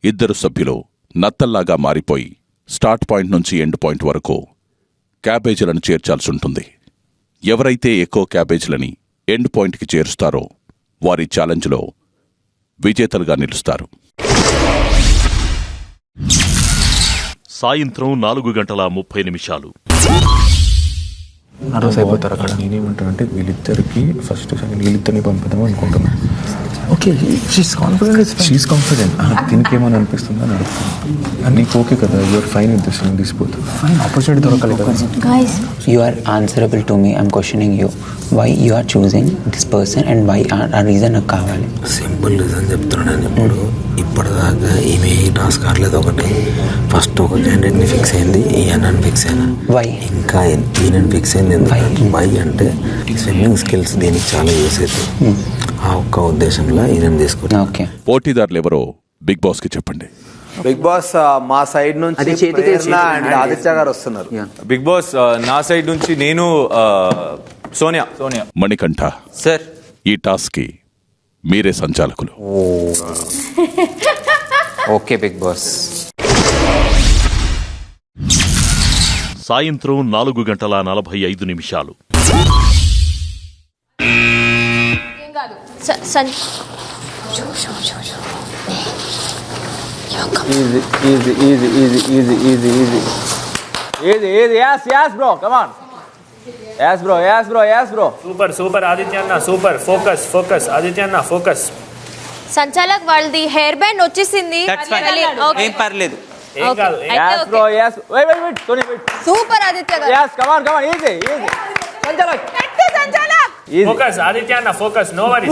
[SPEAKER 12] 2 సభ్యులు నత్తల్లాగా మారిపోయి స్టార్ట్ పాయింట్ నుంచి ఎండ్ పాయింట్ వరకు క్యాబేజీలను చేర్చాల్సి ఉంటుంది. ఎవరైతే ఎక్కువ క్యాబేజీలని ఎండ్ పాయింట్కి చేరుస్తారో వారి ఛాలెంజ్లో విజేతలుగా నిలుస్తారు.
[SPEAKER 1] సాయంత్రం 4:30
[SPEAKER 7] నర్వస్ అయిపోతారు అక్కడ. నేనేమంటానంటే వీళ్ళిద్దరికి ఫస్ట్ వీళ్ళిద్దరిని పంపిద్దాం అనుకుంటున్నాను. Okay, she's confident. దీనికి ఏమని అనిపిస్తుందో అని అడుగుతాను. నీకు ఓకే కదా, యూఆర్ ఫైన్ విత్ దిస్ తీసిపోతా. ఫైన్ ఆపర్చునిటీ దొరకాలి కదా.
[SPEAKER 4] Guys, you are answerable to me. I'm questioning you. Why you are choosing this person and why a reason నాకు కావాలి.
[SPEAKER 16] సింపుల్ రీజన్ చెప్తున్నాను. ఇప్పటిదాకా ఈమె టాస్క్ ఆడలేదు. ఒకటి ఫస్ట్ ఒక క్యాండిడేట్ని ఫిక్స్ అయింది, ఈయనని ఫిక్స్ అయినా.
[SPEAKER 4] వై
[SPEAKER 16] ఇంకా ఈయనని ఫిక్స్ అయింది. వై అంటే స్విమ్మింగ్ స్కిల్స్ దీనికి చాలా యూస్ అవుతాయి. ఆ ఒక్క ఉద్దేశంలో ఈయన తీసుకుంటా.
[SPEAKER 12] ఓకే, పోటీదారులు ఎవరో బిగ్ బాస్ కి చెప్పండి.
[SPEAKER 16] బిగ్ బాస్ మా సైడ్ నుంచి ప్రేరణ అండ్ ఆదిత్య గారు వస్తున్నారు.
[SPEAKER 13] బిగ్ బాస్ నా సైడ్ నుంచి నేను సోనియా.
[SPEAKER 12] మణికంఠ
[SPEAKER 2] సార్,
[SPEAKER 12] ఈ టాస్క్ కి మీరే సంచాలకులు.
[SPEAKER 4] Okay big boss.
[SPEAKER 1] సాయంత్రం 4:45
[SPEAKER 17] సూపర్ ఆదిత్య అన్న, సూపర్. ఫోకస్ ఆదిత్య అన్న, ఫోకస్.
[SPEAKER 3] సంచాలక్ వాళ్ళది హెయిర్ బ్యాండ్ వచ్చేసింది.
[SPEAKER 4] ఏం పర్లేదు.
[SPEAKER 3] సూపర్ ఆదిత్య
[SPEAKER 17] ఫోకస్ ఆదిత్య అన్న, focus. No worries.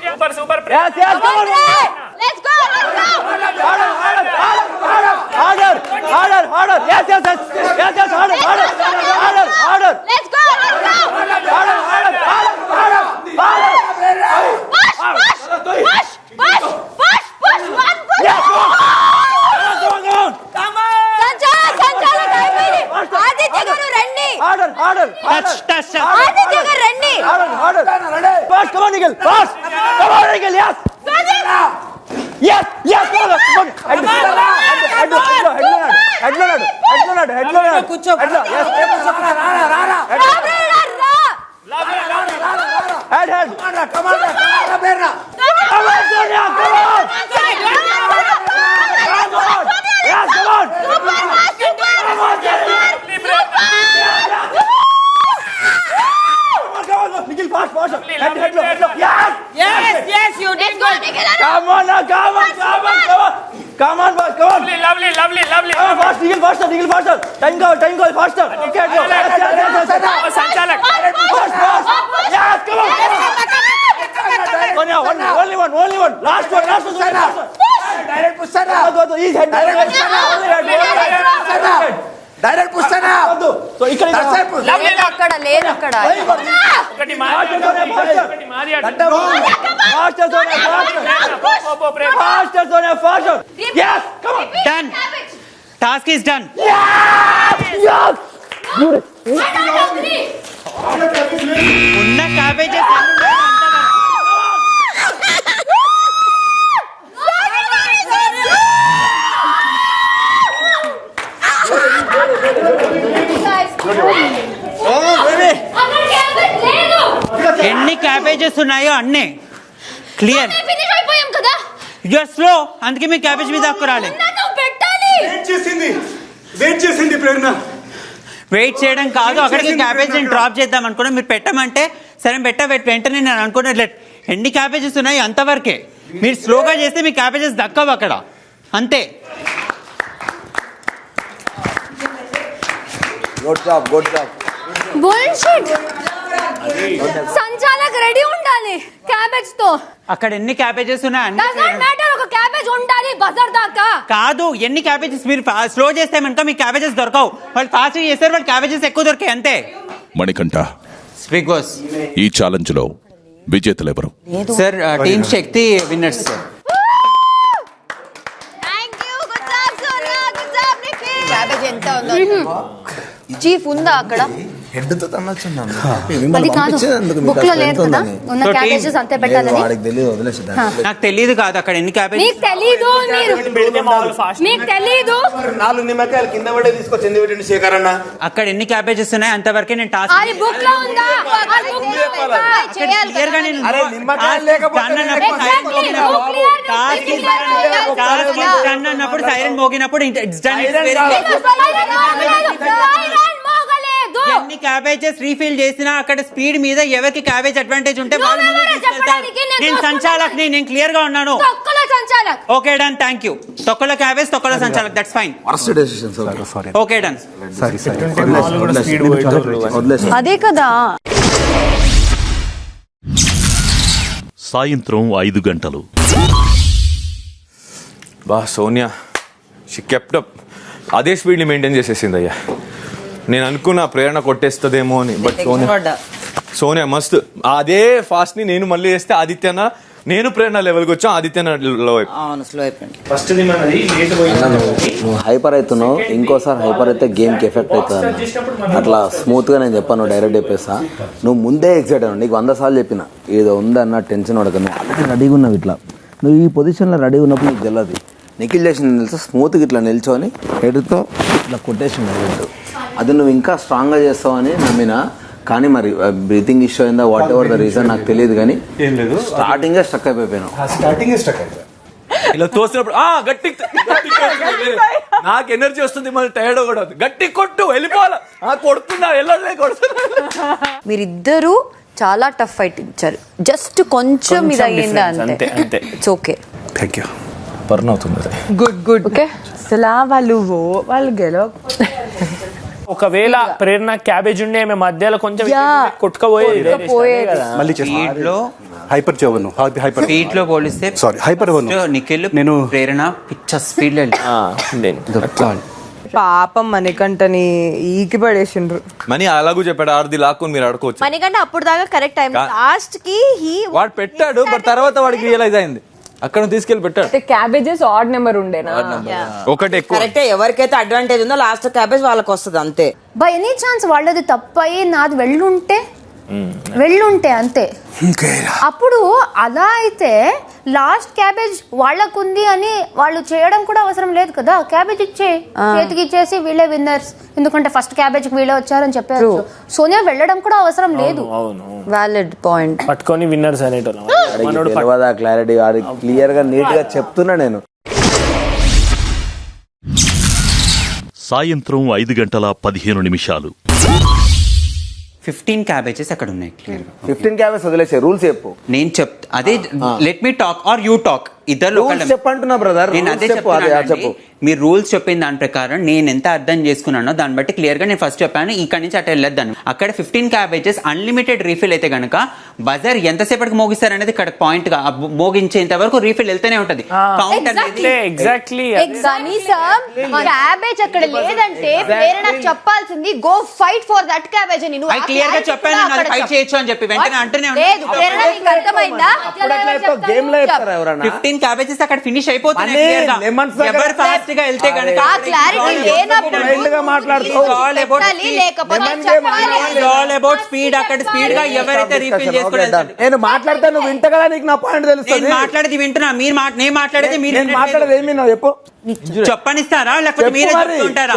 [SPEAKER 17] Super super.
[SPEAKER 8] Direct పుస్తనా
[SPEAKER 9] అక్కడ లేదు అక్కడ
[SPEAKER 18] డన్ టాస్క్ ఈస్ డన్ ఉన్న క్యాబేజెస్ ఎన్ని క్యాబేజెస్ ఉన్నాయో అన్నీ క్లియర్. యూఆర్ స్లో, అందుకే మీ క్యాబేజ్ మీద హక్కు రాలేదు. వెయిట్ చేయడం కాదు, అక్కడికి క్యాబేజ్ నేను డ్రాప్ చేద్దాం అనుకున్నా, మీరు పెట్టమంటే సరే వెంటనే నేను అనుకున్నట్లే ఎన్ని క్యాబేజెస్ ఉన్నాయి అంతవరకే. మీరు స్లోగా చేస్తే మీ క్యాబేజెస్ దక్కవు అక్కడ, అంతే.
[SPEAKER 3] సంచాలక్ రెడీ ఉండాలి క్యాబేజ్ తో.
[SPEAKER 18] అక్కడ ఎన్ని క్యాబేజెస్ ఉన్నాయి
[SPEAKER 3] ఒక క్యాబేజ్ ఉండాలి బజార్ దాకా
[SPEAKER 18] కాదు. ఎన్ని క్యాబేజెస్ మీరు స్లో చేస్తే మనక మీ క్యాబేజెస్ దొరకవు, వాళ్ళు ఫాస్ట్ చేస్తారు, వాళ్ళు క్యాబేజెస్ ఎక్కువ దొరికాయి అంతే.
[SPEAKER 12] మణికంఠ,
[SPEAKER 18] బిగ్ బాస్
[SPEAKER 12] ఈ ఛాలెంజ్ లో విజేతలు ఎవరు?
[SPEAKER 18] సార్ టీమ్ శక్తి విన్నర్స్ సార్.
[SPEAKER 10] క్యాబేజ్ ఎంత ఉందో చీఫ్ ఉందా అక్కడ?
[SPEAKER 16] హెడ్ తో తన్నొచ్చింది.
[SPEAKER 3] అది కాదు, బుక్ లో లేదు కదా ఉన్న క్యాబేజెస్ అంతే పెట్టాలని.
[SPEAKER 18] నాకు తెలియదు కాదు అక్కడ ఎన్ని క్యాబేజ్.
[SPEAKER 3] మీకు తెలీదు, మీకు తెలీదు.
[SPEAKER 8] 4 నిమ్మకాయలు కింద పడే తీసుకొచ్చింది పెట్టండి శేఖర్ అన్న.
[SPEAKER 18] అక్కడ ఎన్ని క్యాబేజెస్ ఉన్నాయి అంతవరకే నేను టాస్క్.
[SPEAKER 3] అది బుక్ లో ఉందా?
[SPEAKER 18] క్లియర్ గా నేను
[SPEAKER 8] అరే నిమ్మకాయలు లేకపోతే
[SPEAKER 18] అన్నప్పుడు సైరన్ మోగినప్పుడు ఇట్స్ డన్. ఎన్ని క్యాబేజెస్ రీఫిల్ చేసినా అక్కడ స్పీడ్ మీద ఎవరికి క్యాబేజ్ అడ్వాంటేజ్ ఉంటే వాళ్ళు ముందుకు తీసుకెళ్తారు. నేను సంచాలక్ నేను క్లియర్ గా ఉన్నాను. Okay done, thank you. తొక్కల క్యాబేజ్ తొక్కల సంచాలక్, దట్స్ ఫైన్. Okay done.
[SPEAKER 9] అదే కదా.
[SPEAKER 1] సాయంత్రం 5 గంటలు.
[SPEAKER 13] బా సోనియా షీ కెప్ట్ అప్, అదే స్పీడ్ని మెయింటైన్ చేసేసింది అయ్యా. నేను అనుకున్నా ప్రేరణ కొట్టేస్తుందేమో అని, బట్ సోనియా మస్తు అదే ఫాస్ట్ ని నేను మళ్ళీ చేస్తే ఆదిత్యన నేను ప్రేరణ లెవెల్కి వచ్చాం, ఆదిత్యన లో
[SPEAKER 17] ఫస్ట్
[SPEAKER 16] నువ్వు హైపర్ అవుతున్నావు, ఇంకోసారి హైపర్ అయితే గేమ్కి ఎఫెక్ట్ అవుతుంది. అట్లా స్మూత్గా నేను చెప్పాను, డైరెక్ట్ చెప్పేస్తా. నువ్వు ముందే ఎక్సైట్ అయ్యావు, నీకు 100 సార్లు చెప్పిన ఏదో ఉందన్న టెన్షన్ పడక. నువ్వు ఆల్రెడీ రెడీగా ఉన్నావు, ఇట్లా నువ్వు ఈ పొజిషన్లో రెడీ ఉన్నప్పుడు నీకు తెలియదు. నిఖిల్ చేసిన తెలుసా, స్మూత్గా ఇట్లా నిల్చొని హెడ్తో ఇట్లా కొట్టేసింది హెడ్. అది నువ్వు ఇంకా స్ట్రాంగ్గా చేస్తావని నమ్మినా, కానీ మరి బ్రీతింగ్ ఇష్యూ అయిందా వాట్ ఎవర్ ద రీజన్ నాకు తెలియదు, కానీ స్టార్టింగ్ స్టక్ అయిపోయాను.
[SPEAKER 13] ఇలా తోసినప్పుడు గట్టి నాకు ఎనర్జీ వస్తుంది, మళ్ళీ టైర్డ్ కూడా గట్టి కొట్టు వెళ్ళిపోవాలి, కొడుతున్నా వెళ్ళలే కొడుతున్నా.
[SPEAKER 9] మీరిద్దరూ చాలా టఫ్ ఫైట్ ఇచ్చారు, జస్ట్ కొంచెం ఇది అయ్యిందా అంతే. It's okay,
[SPEAKER 7] thank you. Burn అవుతుంది.
[SPEAKER 9] Good okay. అసలు వాళ్ళు గెలవ.
[SPEAKER 17] ఒకవేళ ప్రేరణ క్యాబేజ్ ఉండే ఆమె మధ్యలో కొంచెం కొట్టుకపోయేది.
[SPEAKER 7] హైపర్ చేయను, హైపర్
[SPEAKER 18] స్పీడ్ లో పోలిస్తే
[SPEAKER 7] సారీ హైపర్
[SPEAKER 18] నిఖిల్ నేను ప్రేరణ పిచ్చ స్పీడ్ లో
[SPEAKER 15] పాపం మణికంఠని ఈకి పడేసిండ్రు.
[SPEAKER 13] మనీ అలాగూ చెప్పాడు, ఆర్ది లాక్కుని మీరు ఆడుకోవచ్చు.
[SPEAKER 10] మణికంఠ అప్పుడు దాకా కరెక్ట్ టైం లాస్ట్ కి
[SPEAKER 2] వాడు పెట్టాడు, బట్ తర్వాత వాడికి రియలైజ్ అయింది, అక్కడ తీసుకెళ్లి పెట్టాడు.
[SPEAKER 5] క్యాబేజెస్ ఆడ్ నెంబర్ ఉండేనా,
[SPEAKER 13] ఒకటి ఎక్కువ.
[SPEAKER 15] కరెక్టే, ఎవరికైతే అడ్వాంటేజ్ ఉందో లాస్ట్ క్యాబేజ్ వాళ్ళకి వస్తుంది అంతే.
[SPEAKER 3] బై ఎనీ ఛాన్స్ వాళ్ళది తప్పయి నాది వెళ్ళుంటే అంతే. అప్పుడు అలా అయితే లాస్ట్ క్యాబేజ్ వాళ్ళకుంది అని వాళ్ళు చేయడం కూడా అవసరం లేదు కదా. క్యాబేజ్ చేతికి ఇచ్చేసి వీళ్ళే విన్నర్స్, ఎందుకంటే ఫస్ట్ క్యాబేజ్ వీళ్ళే వచ్చారని చెప్పారు. సోనియా వెళ్ళడం కూడా అవసరం లేదు.
[SPEAKER 9] Valid point.
[SPEAKER 17] పట్టుకొని విన్నర్స్ అనేటోళ్ళం
[SPEAKER 16] క్లారిటీ క్లియర్ గా నీట్ గా చెప్తున్నా నేను.
[SPEAKER 1] సాయంత్రం 5:15.
[SPEAKER 18] 15 క్యాబేజెస్ అక్కడ ఉన్నాయి.
[SPEAKER 16] 15 క్యాబేజ్ వదిలేసే రూల్స్ చెప్పు.
[SPEAKER 18] నేను అదే let me talk or you talk. ఇద్దరు
[SPEAKER 16] చెప్పంటున్నా బ్రదర్,
[SPEAKER 18] నేను అదే చెప్తున్నాను. మీరు రూల్స్ చెప్పిన దాని ప్రకారం నేను ఎంత అర్థం చేసుకున్నానో దాన్ని బట్టి క్లియర్ గా నేను ఫస్ట్ చెప్పాను ఇక్కడ నుంచి అటు వెళ్ళొద్దాను. అక్కడ 15 cabbages అన్లిమిటెడ్ రీఫిల్ అయితే గనుక బజార్ ఎంతసేపటికి మోగిస్తారు అనేది ఇక్కడ పాయింట్ గా మోగించేంత వరకు రీఫిల్ వెళ్తూనే ఉంటది. కౌంట్ అనేది
[SPEAKER 10] క్యాబేజ్ అక్కడ లేదంటే ప్రేరణ నాకు చెప్పాల్సింది go fight for that cabbage అని. నువ్వు
[SPEAKER 18] క్లియర్ గా చెప్పాను నాది ఫైట్ చేయొచ్చు అని చెప్పి వెంటనే అంటూనే
[SPEAKER 10] లేదు. ప్రేరణ నీకు అర్థమైందా?
[SPEAKER 16] గేమ్ లో చెప్తారా ఎవరన్నా?
[SPEAKER 18] 15 cabbages అక్కడ ఫినిష్ అయిపోతున్నాయి క్లియర్ గా. ఎవరు ఫాస్ట్ గా వెళ్తే గనుక
[SPEAKER 10] ఆ క్లారిటీ లేనప్పుడు
[SPEAKER 18] ఆల్ అబౌట్ స్పీడ్. అక్కడ స్పీడ్ గా ఎవరైతే రీఫిల్ చేసుకుంటారు.
[SPEAKER 16] నేను మాట్లాడతా నువ్వు వింట కదా, నీకు నా పాయింట్ తెలుస్తుంది.
[SPEAKER 18] నేను మాట్లాడేది వింటున్నా, మీరు నేను మాట్లాడేది మీరు
[SPEAKER 16] మాట్లాడేది ఏమి చెప్పు.
[SPEAKER 18] చెప్పనిస్తారా లేకపోతే మీరే చెప్తుంటారా?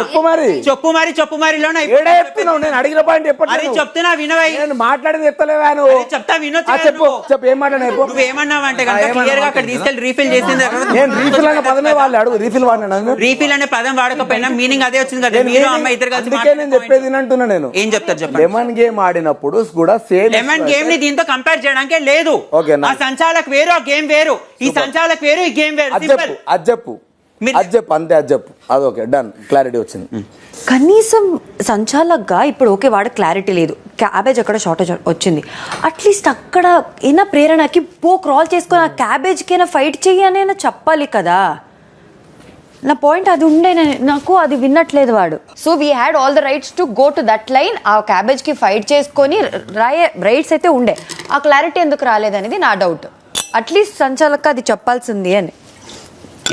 [SPEAKER 18] చెప్పు మరిలోనే
[SPEAKER 16] చెప్తున్నావు. నేను అడిగిన పాయింట్ చెప్పండి.
[SPEAKER 18] చెప్తున్నా వినవై.
[SPEAKER 16] నేను మాట్లాడేది ఎత్తలేవా నువ్వు?
[SPEAKER 18] చెప్తా వినొచ్చు.
[SPEAKER 16] చెప్పు ఏం మాట్లాడినా చెప్పు.
[SPEAKER 18] నువ్వు ఏమన్నావంటే కనుక క్లియర్ గా అక్కడ తీసుకెళ్లి రీఫిల్ చేసింది.
[SPEAKER 16] నేను రీఫిల్ అనే పదమే వాళ్ళు అడుగు. రీఫిల్ వాడినా?
[SPEAKER 18] రీఫిల్ అనే పదం వాడకపోయినా మీనింగ్ అదే వచ్చింది కదా. మీరు అమ్మాయి ఇద్దరు కలిసి
[SPEAKER 16] నేను చెప్పేది అంటున్నా. నేను
[SPEAKER 18] ఏం చెప్తారు చెప్పండి.
[SPEAKER 16] లెమన్ గేమ్ ఆడినప్పుడు కూడా సేమ్.
[SPEAKER 18] లెమన్ గేమ్ ని దీంతో కంపేర్ చేయడానికే లేదు. ఆ సంచాలక్ వేరు, ఆ గేమ్ వేరు. ఈ సంచాలక్ వేరు, ఈ గేమ్ వేరు.
[SPEAKER 16] అది చెప్పు అంతే. అది చెప్పు. అది ఓకే, డన్, క్లారిటీ వచ్చింది.
[SPEAKER 9] కనీసం సంచాలక్గా ఇప్పుడు ఓకే వాడు క్లారిటీ లేదు, క్యాబేజ్ అక్కడ షార్టేజ్ వచ్చింది, అట్లీస్ట్ అక్కడ ఏనా ప్రేరణకి క్రాల్ చేసుకొని ఆ క్యాబేజ్కైనా ఫైట్ చెయ్యి అని చెప్పాలి కదా. నా పాయింట్ అది ఉండే, నాకు అది విన్నట్లేదు వాడు. So we had all the rights to go to that line. ఆ క్యాబేజ్కి ఫైట్ చేసుకొని రైట్స్ అయితే ఉండే. ఆ క్లారిటీ ఎందుకు రాలేదనేది నా డౌట్. అట్లీస్ట్ సంచాలక్ అది చెప్పాల్సింది అని.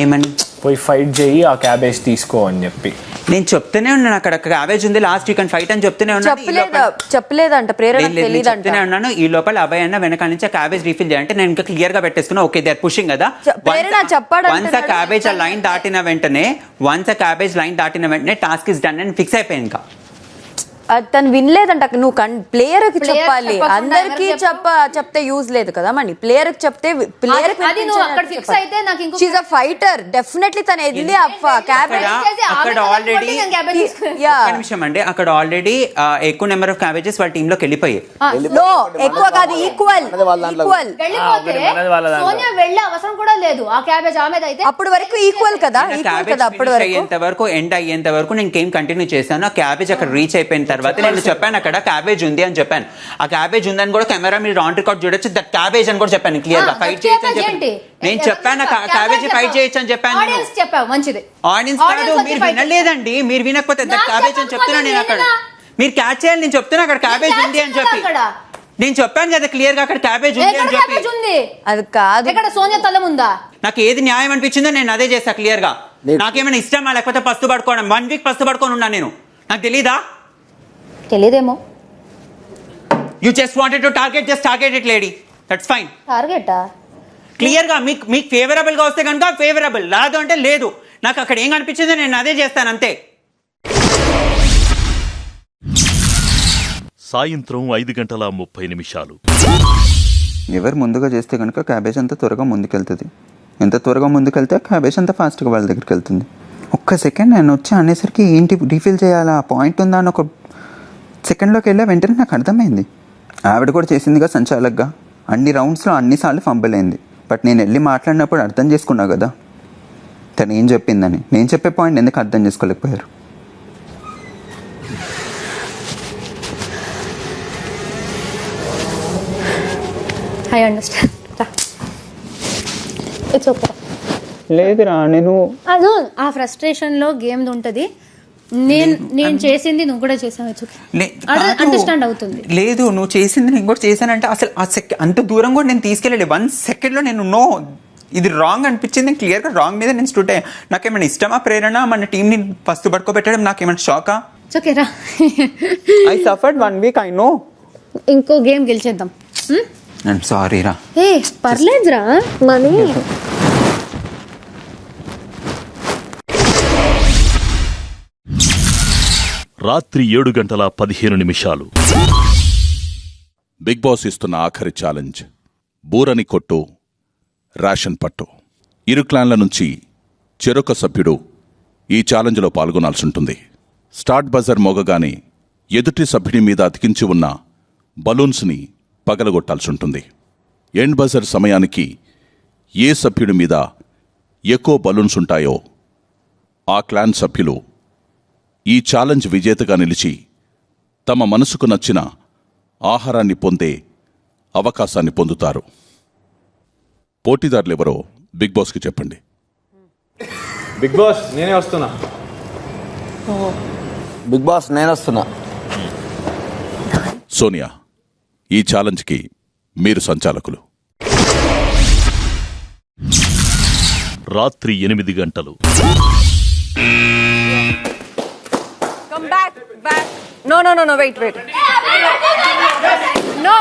[SPEAKER 18] ఏమని
[SPEAKER 7] పోయి ఫైట్ చేయి, ఆ క్యాబేజ్ తీసుకో అని చెప్పి
[SPEAKER 18] నేను చెప్తూనే ఉన్నాను. అక్కడ క్యాబేజ్ ఉంది, లాస్ట్ యూ కెన్ ఫైట్ అని చెప్తూనే ఉన్నాను.
[SPEAKER 9] చెప్పలేదంట ప్రేరణ,
[SPEAKER 18] చెప్తూనే ఉన్నాను. ఈ లోపల అభయ్ అన్న వెనకాల నుంచి క్యాబేజ్ రీఫిల్ చేయాలంటే నేను ఇంకా క్లియర్ గా పెట్టేసుకున్నా. ఓకే దే ఆర్ పుషింగ్ కదా. వన్స్ ఆ క్యాబేజ్ లైన్ దాటిన వెంటనే టాస్క్ ఇస్ డన్ అని ఫిక్స్ అయిపోయింది. ఇంకా
[SPEAKER 9] తను వినలేదంట. నువ్వు ప్లేయర్ కి చెప్పాలి, అందరికి చెప్తే యూజ్ లేదు కదా మని. ప్లేయర్ కి చెప్తే ప్లేయర్ ఫైటర్ డెఫినెట్లీ తను వెళ్ళి
[SPEAKER 18] నిమిషం అండి. అక్కడ ఆల్రెడీ ఎక్కువ నెంబర్ ఆఫ్ క్యాబేజెస్ వాళ్ళ టీమ్ లోకి వెళ్ళిపోయాయి.
[SPEAKER 9] ఎక్కువ కాదు, ఈక్వల్.
[SPEAKER 3] అవసరం కూడా లేదు ఆ క్యాబేజ్ ఆమె అయితే.
[SPEAKER 9] అప్పుడు వరకు ఈక్వల్ కదా.
[SPEAKER 18] అప్పటి వరకు ఎండ్ అయ్యేంత వరకు నేను గేమ్ కంటిన్యూ చేశాను. ఆ క్యాబేజ్ అక్కడ రీచ్ అయిపోయిన తర్వాత నేను చెప్పాను అక్కడ క్యాబేజ్ ఉంది అని చెప్పాను. ఆ క్యాబేజ్ ఉందని కూడా కెమెరా మీరు ఆన్ రికార్డ్ చూడొచ్చు. దట్ క్యాబేజ్ అని కూడా చెప్పాను క్లియర్ గా. ఫైట్ చేయొచ్చు అని చెప్పాను. నేను చెప్పాను క్యాబేజ్ ఫైట్ చేయొచ్చు అని చెప్పాను. ఆడియన్స్ కాదు, మీరు వినలేదండి. మీరు వినకపోతే దట్ క్యాబేజ్ అని చెప్తున్నా నేను. అక్కడ మీరు క్యాచ్ చేయాలి. నేను చెప్తున్నా అక్కడ క్యాబేజ్ ఉంది అని చెప్పి. నేను చెప్పాను కదా క్లియర్ గా అక్కడ క్యాబేజ్ ఉంది అని చెప్పి.
[SPEAKER 3] అది కాదు, ఇక్కడ సోనియా తలం ఉందా?
[SPEAKER 18] నాకు ఏది న్యాయం అనిపించిందో నేను అదే చేస్తా క్లియర్ గా. నాకేమైనా ఇష్టమా లేకపోతే పస్తు పడుకోవడం? 1 వీక్ పస్తు పడుకొని ఉన్నా నేను. నాకు తెలీదా?
[SPEAKER 3] తెలీదేమో.
[SPEAKER 18] You just wanted to just target it, lady. That's fine.
[SPEAKER 3] టార్గెటా?
[SPEAKER 18] క్లియర్ గా మీకు ఫేవరబుల్ గా వస్తే కనుక ఫేవరబుల్, లేదు అంటే లేదు. నాకు అక్కడ ఏం అనిపించిందో నేను అదే చేస్తాను అంతే.
[SPEAKER 1] సాయంత్రం 5:30
[SPEAKER 4] ఎవరు ముందుగా చేస్తే కనుక క్యాబేజ్ అంత త్వరగా ముందుకెళ్తుంది. ఎంత త్వరగా ముందుకెళ్తే క్యాబేజ్ అంత ఫాస్ట్గా వాళ్ళ దగ్గరికి వెళ్తుంది. ఒక్క సెకండ్ నేను వచ్చి అనేసరికి ఏంటి రీఫిల్ చేయాలా, పాయింట్ ఉందా అని ఒక సెకండ్లోకి వెళ్ళా. వెంటనే నాకు అర్థమైంది ఆవిడ కూడా చేసిందిగా సంచాలక్గా. అన్ని రౌండ్స్లో అన్నిసార్లు ఫంబుల్ అయింది. బట్ నేను వెళ్ళి మాట్లాడినప్పుడు అర్థం చేసుకున్నా కదా తను ఏం చెప్పిందని. నేను చెప్పే పాయింట్ ఎందుకు అర్థం చేసుకోలేకపోయారు?
[SPEAKER 3] I understand. It's okay.
[SPEAKER 4] లేదురా, నేను
[SPEAKER 3] అదో ఆ ఫ్రస్ట్రేషన్ లో గేమ్ ఉంటుంది. నేను చేసింది నువ్వు కూడా చేసావు, అండర్స్టాండ్ అవుతుంది.
[SPEAKER 18] లేదు, నువ్వు చేసింది నేను కూడా చేశానంటే అసలు అంత దూరం కూడా నేను తీసుకెళ్ళలేదు. 1 సెకండ్ లో నేను ఇది రాంగ్ అనిపించింది. క్లియర్ గా రాంగ్ మీద నేను స్టూడ్ అయ్యా. నాకేమైనా ఇష్టమా ప్రేరణ మన టీం ని ఫస్ట్ పడుకోబెట్టడం? నాకేమైనా షాకా? I suffered 1 week, I know.
[SPEAKER 3] ఇంకో గేమ్ గెలిచేద్దాం.
[SPEAKER 18] సారీ రా.
[SPEAKER 3] పర్లేదురా మనీ.
[SPEAKER 1] రాత్రి 7:15
[SPEAKER 12] బిగ్ బాస్ ఇస్తున్న ఆఖరి ఛాలెంజ్ బూరని కొట్టు, రేషన్ పట్టు. ఇరు క్లాన్ల నుంచి చెరొక సభ్యుడు ఈ ఛాలెంజ్లో పాల్గొనాల్సి ఉంటుంది. స్టార్ట్ బజర్ మోగగానే ఎదుటి సభ్యుడి మీద అతికించి ఉన్న బలూన్స్ని పగలగొట్టాల్సి ఉంటుంది. ఎండ్ బజర్ సమయానికి ఏ సభ్యుడి మీద ఎక్కువ బలూన్స్ ఉంటాయో ఆ క్లాన్ సభ్యులు ఈ ఛాలెంజ్ విజేతగా నిలిచి తమ మనసుకు నచ్చిన ఆహారాన్ని పొందే అవకాశాన్ని పొందుతారు. పోటీదారులెవరో బిగ్ బాస్కి చెప్పండి.
[SPEAKER 13] బిగ్ బాస్ నేనే వస్తున్నా.
[SPEAKER 16] బిగ్ బాస్ నేను వస్తున్నా.
[SPEAKER 12] సోనియా, ఈ ఛాలెంజ్కి మీరు సంచాలకులు.
[SPEAKER 1] రాత్రి 8 గంటలు.
[SPEAKER 5] Come back. No, wait. No.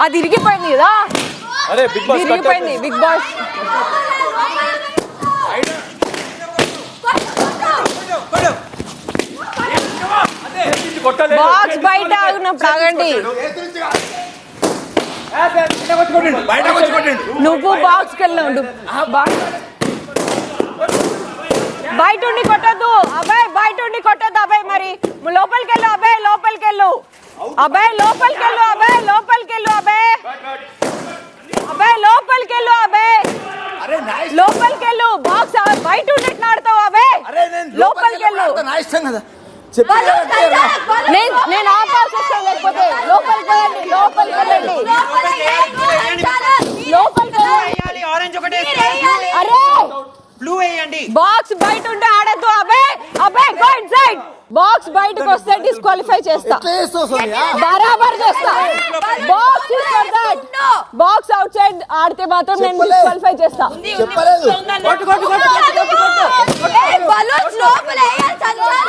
[SPEAKER 5] అది ఇరిగిపోయింది కదా.
[SPEAKER 2] అరే బిగ్ బాస్
[SPEAKER 5] ఇరిగిపోయింది. బిగ్ బాస్ బాక్స్ బయట ఆగినప్పుడు ఆగండి. నువ్వు బాక్స్కి వెళ్ళినావు. బయట ఉండి కొట్టద్దు అబ్బాయి, బయట ఉండి కొట్టద్దు అబ్బాయి. మరి లోపలికి వెళ్ళు అబ్బాయి, లోపలికి వెళ్ళు అబ్బాయి, లోపలికి వెళ్ళు అబ్బాయి, లోపలికి వెళ్ళు అబ్బాయి, అబ్బాయి లోపలికి వెళ్ళు అబ్బాయి, లోపలికి వెళ్ళు. బాక్స్ బయట ఉండి ఆడతావు అబ్బాయి, లోపలికి వెళ్ళు. నేను ఆపాల్సి వస్తాను, లేకపోతే లోపలికి వెళ్ళండి, లోపలికి వెళ్ళండి, లోపలికి వెళ్ళండి.
[SPEAKER 18] ఆరెంజ్ ఒకటే.
[SPEAKER 5] అరే
[SPEAKER 18] బ్లూ వేయండి.
[SPEAKER 5] బాక్స్ బయట ఉంటే ఆడద్దు అబ్బాయి, అబ్బాయి గో ఇన్సైడ్. బాక్స్ బయటకు వస్తే డిస్క్వాలిఫై చేస్తా, బరాబర్ చేస్తా. Box is for that. Box out side ఆడితే మాత్రం నేను డిస్క్వాలిఫై చేస్తా. బలూన్స్ లోపల వేయాలి సంచాలక్.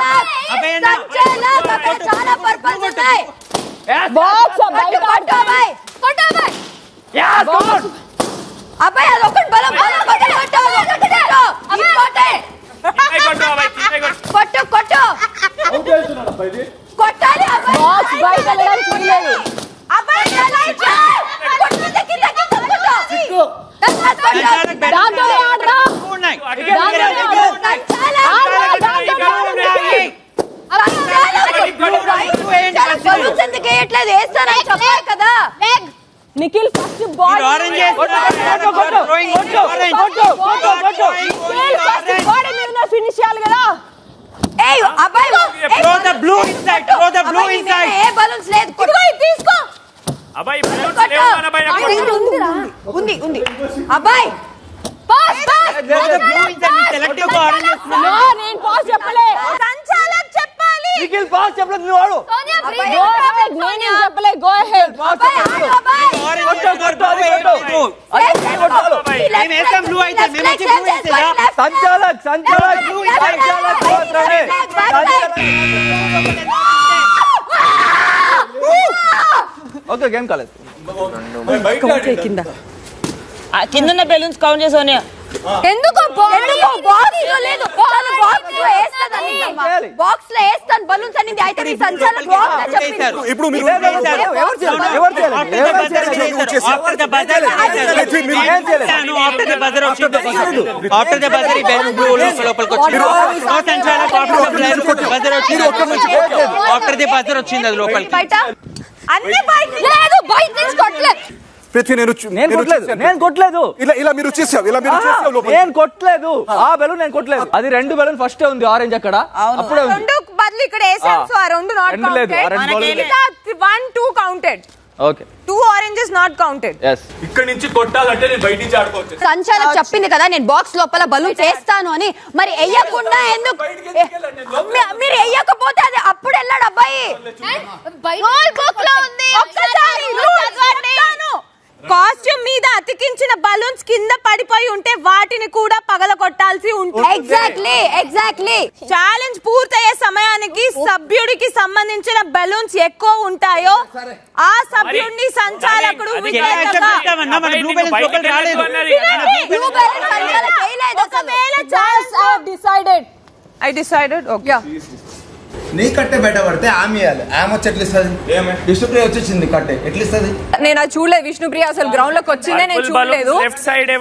[SPEAKER 5] చాలా పర్పస్ ఉంటాయి. బాక్స్ బయట ఆడతా అబ్బాయి, కొట్టు అబ్బాయి. అబ్బాయి అది ఒకటి బలం కొట్టు కొట్టాలి. బాక్స్ బయట వెళ్ళడానికి లేదు. కదా నిఖిల్ ఫస్ట్ బాల్ ఫినిష్ చేయాలి కదా. తీసుకో ఉంది అబ్బాయి. నేను పాస్ చెప్పలే, సంచాలక్ చెప్పాలి.
[SPEAKER 2] నిఖిల్ పాస్ చెప్పలేదు, నువ్వు ఆడు.
[SPEAKER 5] నేను చెప్పలే. Go ahead.
[SPEAKER 2] సంచాలక్ ఓకే గేమ్ కాలేదు.
[SPEAKER 15] కింద బెలూన్స్ కౌంట్ చేసా.
[SPEAKER 5] ఎందుకు బాక్స్ లో వేస్తాను బలూన్స్ అనేది. అయితే మీ సంచాలక్
[SPEAKER 7] ఇప్పుడు మీరు
[SPEAKER 18] వచ్చింది అది లోపలికి.
[SPEAKER 5] బయట అన్ని బయట లేదు, బయట నుంచి కొట్టలేదు.
[SPEAKER 2] నేను కొట్టలేదు.
[SPEAKER 7] ఇలా మీరు చేసావు,
[SPEAKER 2] నేను కొట్టలేదు. ఆ బెలూన్ నేను కొట్టలేదు. అది 2 బెలూన్ ఫస్ట్ ఉంది ఆరెంజ్ అక్కడ, అప్పుడే ఉంది.
[SPEAKER 5] 2 బదులు ఇక్కడ వేసాం. సో ఆ 2 not counted. 1 2 counted.
[SPEAKER 2] Okay
[SPEAKER 5] 2 oranges not counted.
[SPEAKER 2] yes
[SPEAKER 7] ఇక్కడ నుంచి కొట్టాలంటే నేను బయట నుంచి ఆడుకోవచ్చు.
[SPEAKER 9] సంచాలక్ చెప్పింది కదా నేను బాక్స్ లోపల బలూన్స్ వేస్తాను అని. మరి వెయ్యకుండా ఎందుకు? మీరు వెయ్యకపోతే అది అప్పుడు వెళ్ళాడు అబ్బాయి.
[SPEAKER 5] కాస్ట్యూమ్ మీద అతికించిన బలూన్స్ కింద పడిపోయి ఉంటే వాటిని కూడా పగల కొట్టాల్సి ఉంటుంది.
[SPEAKER 9] ఎగ్జాక్ట్లీ.
[SPEAKER 5] ఛాలెంజ్ పూర్తయ్యే సమయానికి సభ్యుడికి సంబంధించిన బలూన్స్ ఎక్కువ ఉంటాయో ఆ సభ్యుడిని సంచాలకుడు I decided. Okay.
[SPEAKER 8] నీ కట్టే బయట పడితే ఆమె ఇవ్వాలి. ఆమె వచ్చి ఎట్లా ఇస్తుంది? విష్ణుప్రియ వచ్చేసింది కట్టే ఎట్లా ఇస్తుంది?
[SPEAKER 5] నేను అది చూడలేదు. విష్ణుప్రియ అసలు గ్రౌండ్ లోకి వచ్చిందే నేను చూడలేదు.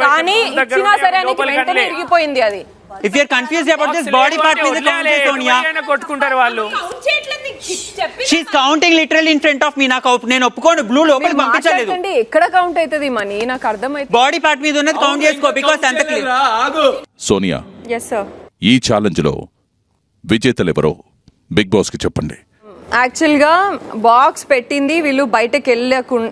[SPEAKER 5] కానీ ఇచ్చినా సరే ఆయనకి వెంటనే ఇరిగిపోయింది అది.
[SPEAKER 18] If you are confused about this body part మీద కౌంట్ చేసి సోనియా
[SPEAKER 19] కొట్టుకుంటారు వాళ్ళు.
[SPEAKER 18] She is counting literally in front of me. నాకు నేను ఒప్పుకోను. బ్లూ లోపలికి పంపించలేదు.
[SPEAKER 5] ఎక్కడ కౌంట్ అవుతుంది మనీ నాకు అర్థమైంది.
[SPEAKER 18] బాడీ పార్ట్ మీద ఉన్నది కౌంట్ చేసుకో బికాజ్ అంత క్లియర్.
[SPEAKER 12] సోనియా,
[SPEAKER 5] yes sir,
[SPEAKER 12] ఈ ఛాలెంజ్ లో విజేతలెవరో బిగ్ బాస్ కి చెప్పండి.
[SPEAKER 5] యాక్చువల్గా బాక్స్ పెట్టింది వీళ్ళు బయటకు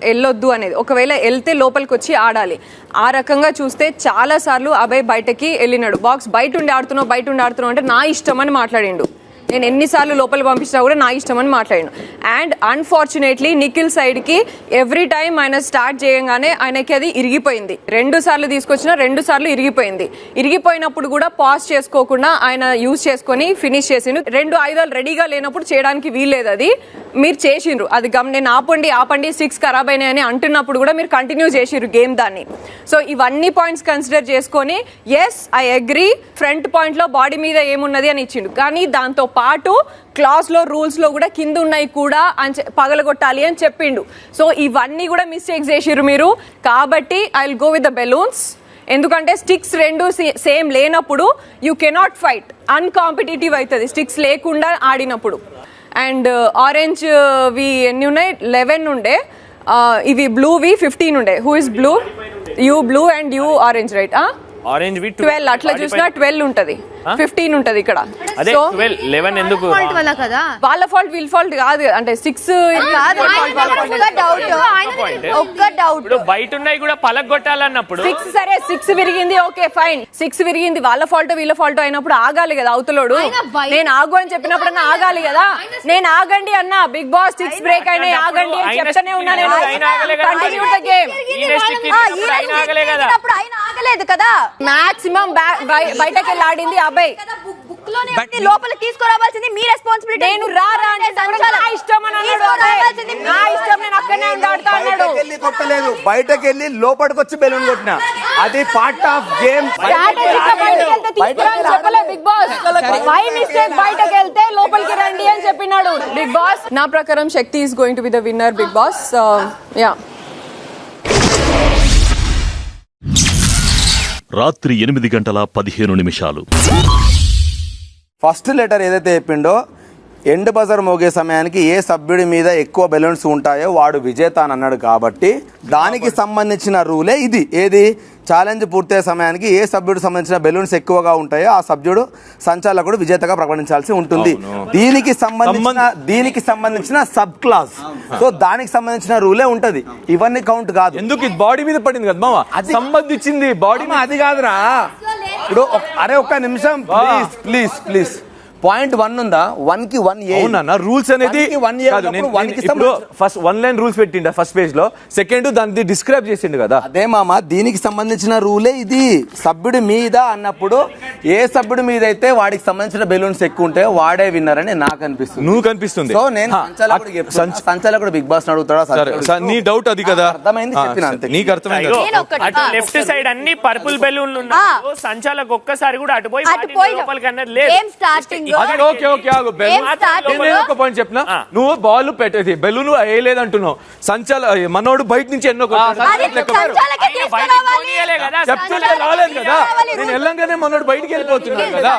[SPEAKER 5] వెళ్ళొద్దు అనేది. ఒకవేళ వెళ్తే లోపలికి వచ్చి ఆడాలి. ఆ రకంగా చూస్తే చాలా సార్లు అబ్బాయి బయటకి వెళ్ళినాడు. బాక్స్ బయట ఉండి ఆడుతున్నావు అంటే నా ఇష్టం అని మాట్లాడిండు. నేను ఎన్నిసార్లు లోపల పంపించినా కూడా నా ఇష్టం అని మాట్లాడాను. అండ్ అన్ఫార్చునేట్లీ నిఖిల్ సైడ్కి ఎవ్రీ టైం ఆయన స్టార్ట్ చేయగానే ఆయనకి అది ఇరిగిపోయింది. 2 సార్లు తీసుకొచ్చినా 2 సార్లు ఇరిగిపోయింది. ఇరిగిపోయినప్పుడు కూడా పాజ్ చేసుకోకుండా ఆయన యూజ్ చేసుకొని ఫినిష్ చేసిండు. 2 ఆయుధాలు రెడీగా లేనప్పుడు చేయడానికి వీల్లేదు. అది మీరు చేసిండ్రు. అది నేను ఆపండి 6 ఖరాబ్ అయినాయని అంటున్నప్పుడు కూడా మీరు కంటిన్యూ చేసిండ్రు గేమ్ దాన్ని. సో ఇవన్నీ పాయింట్స్ కన్సిడర్ చేసుకొని yes I agree front point లో బాడీ మీద ఏమున్నది అని ఇచ్చిండు. కానీ దాంతో పాటు క్లాస్ లో రూల్స్ లో కూడా కింద ఉన్నాయి కూడా పగలగొట్టాలి అని చెప్పిండు. సో ఇవన్నీ కూడా మిస్టేక్స్ చేసిర్రు మీరు. కాబట్టి I will go with the balloons. ఎందుకంటే స్టిక్స్ 2 సేమ్ లేనప్పుడు యూ కెనాట్ ఫైట్. అన్కాంపిటేటివ్ అవుతుంది స్టిక్స్ లేకుండా ఆడినప్పుడు. అండ్ ఆరెంజ్ వి ఎన్ని ఉన్నాయి? 11 ఉండే. ఇవి బ్లూవి 15 ఉండే. Who is blue? You blue and you orange, right?
[SPEAKER 19] Orange
[SPEAKER 5] 12 అట్లా చూసినా 12 ఉంటది, 15 ఉంటది ఇక్కడ.
[SPEAKER 19] అదే 12 11 ఎందుకు?
[SPEAKER 5] వాళ్ళ ఫాల్ట్ వీళ్ళ ఫాల్ట్ కాదు. అంటే 6 కాదు. ఒక్క డౌట్
[SPEAKER 19] బయట ఉన్నాయి కూడా పలగొట్టాలన్నప్పుడు
[SPEAKER 5] 6 సరే 6 విరిగింది, ఓకే ఫైన్. 6 విరిగింది, వాళ్ళ ఫాల్ట్ వీళ్ళ ఫాల్ట్ అయినప్పుడు ఆగాలి కదా అవతలోడు. నేను ఆగు అని చెప్పినప్పుడు ఆగాలి కదా. నేను ఆగండి అన్నా. బిగ్ బాస్ 6 బ్రేక్ అయినా ఆగండి అని చెప్తానే ఉన్నా నేను. Continue the game. ఆగలేదు కదా. మాక్సిమం బయటకి వెళ్ళి ఆడింది అబ్బాయి. లోపలికి తీసుకురావాల్సింది మీ రెస్పాన్సిబిలిటీ. నేను రారా అంటే నా ఇష్టం అని అన్నాడు. నా ఇష్టం, నేను అక్కడనే ఉండాడుతా అన్నాడు.
[SPEAKER 8] కొట్టలేదు, బయటకు వెళ్ళి లోపలికి వచ్చి బెలూన్ కొట్టినా. అది పార్ట్ ఆఫ్ గేమ్.
[SPEAKER 5] చెప్పలే బిగ్ బాస్. మై మిస్టేక్, బయటకు వెళ్తే లోపలికి రండి అని చెప్పినాడు బిగ్ బాస్. నా ప్రకారం Shakti is going to be the winner Bigg Boss. Yeah.
[SPEAKER 1] రాత్రి 8:15
[SPEAKER 8] ఫస్ట్ లెటర్ ఏదైతే చెప్పిండో ఎండ్ బజర్ మోగే సమయానికి ఏ సభ్యుడి మీద ఎక్కువ బెలూన్స్ ఉంటాయో వాడు విజేత అని అన్నాడు. కాబట్టి దానికి సంబంధించిన రూలే ఇది. ఏది? ఛాలెంజ్ పూర్తయ్యే సమయానికి ఏ సభ్యుడు సంబంధించిన బెలూన్స్ ఎక్కువగా ఉంటాయో ఆ సభ్యుడు సంచాలకుడు విజేతగా ప్రకటించాల్సి ఉంటుంది. దీనికి సంబంధించిన సబ్ క్లాస్. సో దానికి సంబంధించిన రూలే ఉంటది. ఇవన్నీ కౌంట్ కాదు.
[SPEAKER 7] ఎందుకు ఇది బాడీ మీద పడింది కదా మామ, అది సంబంధించింది బాడీ.
[SPEAKER 8] అది కాదురా. ఇప్పుడు అరే ఒక్క నిమిషం ప్లీజ్ ప్లీజ్. పాయింట్ 1 ఉందా? 1 కి 1A
[SPEAKER 7] రూల్స్ అనేది ఫస్ట్ 1 లైన్ రూల్స్ పెట్టిండ ఫస్ట్ పేజ్ లో. సెకండ్ దాన్ని డిస్క్రైబ్ చేసిండు కదా.
[SPEAKER 8] అదే మామ, దీనికి సంబంధించిన రూలే ఇది. సభ్యుడి మీద అన్నప్పుడు ఏ సభ్యుడి మీద అయితే వాడికి సంబంధించిన బెలూన్స్ ఎక్కువ ఉంటాయో వాడే విన్నర్ అని నాకు అనిపిస్తుంది.
[SPEAKER 7] నువ్వు కనిపిస్తుంది.
[SPEAKER 8] సో నేను సంచాలకుడు బిగ్ బాస్ అడుగుతాడా?
[SPEAKER 7] నీ డౌట్ అది కదా.
[SPEAKER 8] అర్థమైంది, చెప్పిన అంతే.
[SPEAKER 7] నీకు అర్థమైంది.
[SPEAKER 19] లెఫ్ట్ సైడ్ అన్ని పర్పుల్ బెలూన్లు ఉన్నాయి. సంచాలకు ఒక్కసారి కూడా అటుపోయి లోపలికి అన్నది లేదు.
[SPEAKER 7] పాయింట్ చెప్పిన, నువ్వు బాల్ పెట్టేది బెలూన్ వేయలేదంటున్నావు. సంచాల మనోడు బయట నుంచి ఎన్నో చెప్తుంటే రాలేదు కదా. నేను వెళ్ళంగానే మనోడు బయటికి వెళ్ళిపోతున్నాడు కదా.